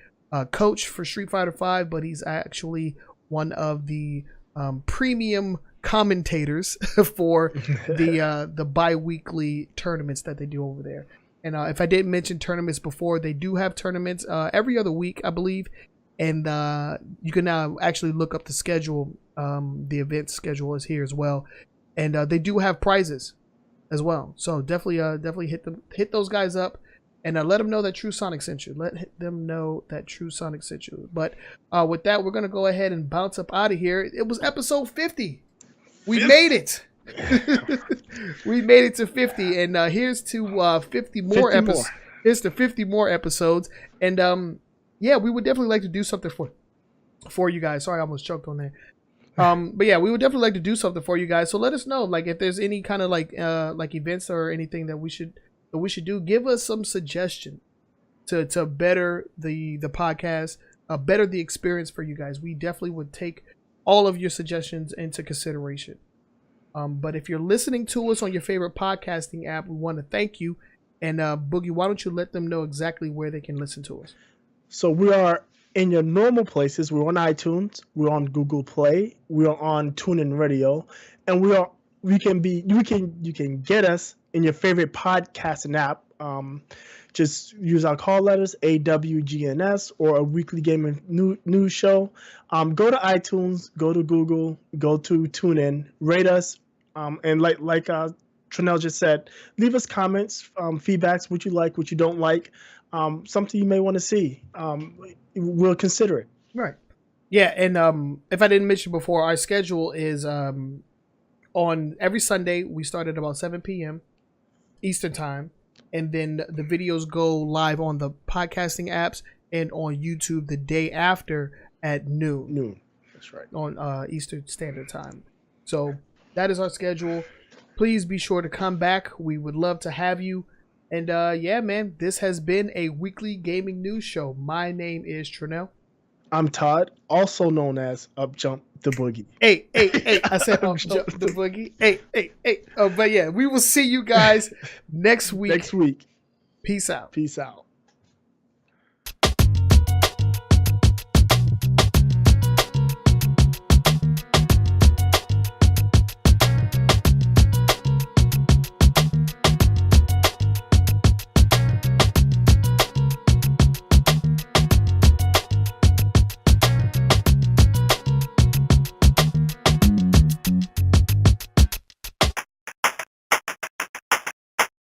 coach for Street Fighter V, but he's actually one of the premium commentators for the bi-weekly tournaments that they do over there. And if I didn't mention tournaments before, they do have tournaments every other week, I believe. And you can now actually look up the schedule. The event schedule is here as well. And they do have prizes as well. So definitely hit those guys up. And let them know that True Sonic sent you. Let them know that True Sonic sent you. But with that, we're going to go ahead and bounce up out of here. It was episode 50. We made it. We made it to 50. And here's to 50 more episodes. Here's to 50 more episodes. And yeah, we would definitely like to do something for you guys. Sorry, I almost choked on there. But yeah, we would definitely like to do something for you guys. So let us know, like, if there's any kind of like events or anything that we should do. Give us some suggestion to better the podcast, better the experience for you guys. We definitely would take all of your suggestions into consideration. But if you're listening to us on your favorite podcasting app, we want to thank you. And Boogie, why don't you let them know exactly where they can listen to us? So we are in your normal places. We're on iTunes. We're on Google Play. We are on TuneIn Radio, and you can get us in your favorite podcasting app. Just use our call letters AWGNS or a weekly gaming news show. Go to iTunes, go to Google, go to TuneIn, rate us, and like Trenell just said, leave us comments, feedbacks, what you like, what you don't like, something you may want to see. We'll consider it. Right. Yeah, and if I didn't mention before, our schedule is on every Sunday. We start at about 7 p.m. Eastern time, and then the videos go live on the podcasting apps and on YouTube the day after at noon. That's right. On Eastern Standard Time. So that is our schedule. Please be sure to come back. We would love to have you. And yeah, man, this has been a weekly gaming news show. My name is Trenell. I'm Todd, also known as Up Jump the Boogie. Hey, I said Up Jump the Boogie. Hey. But yeah, we will see you guys next week. Next week. Peace out. Peace out.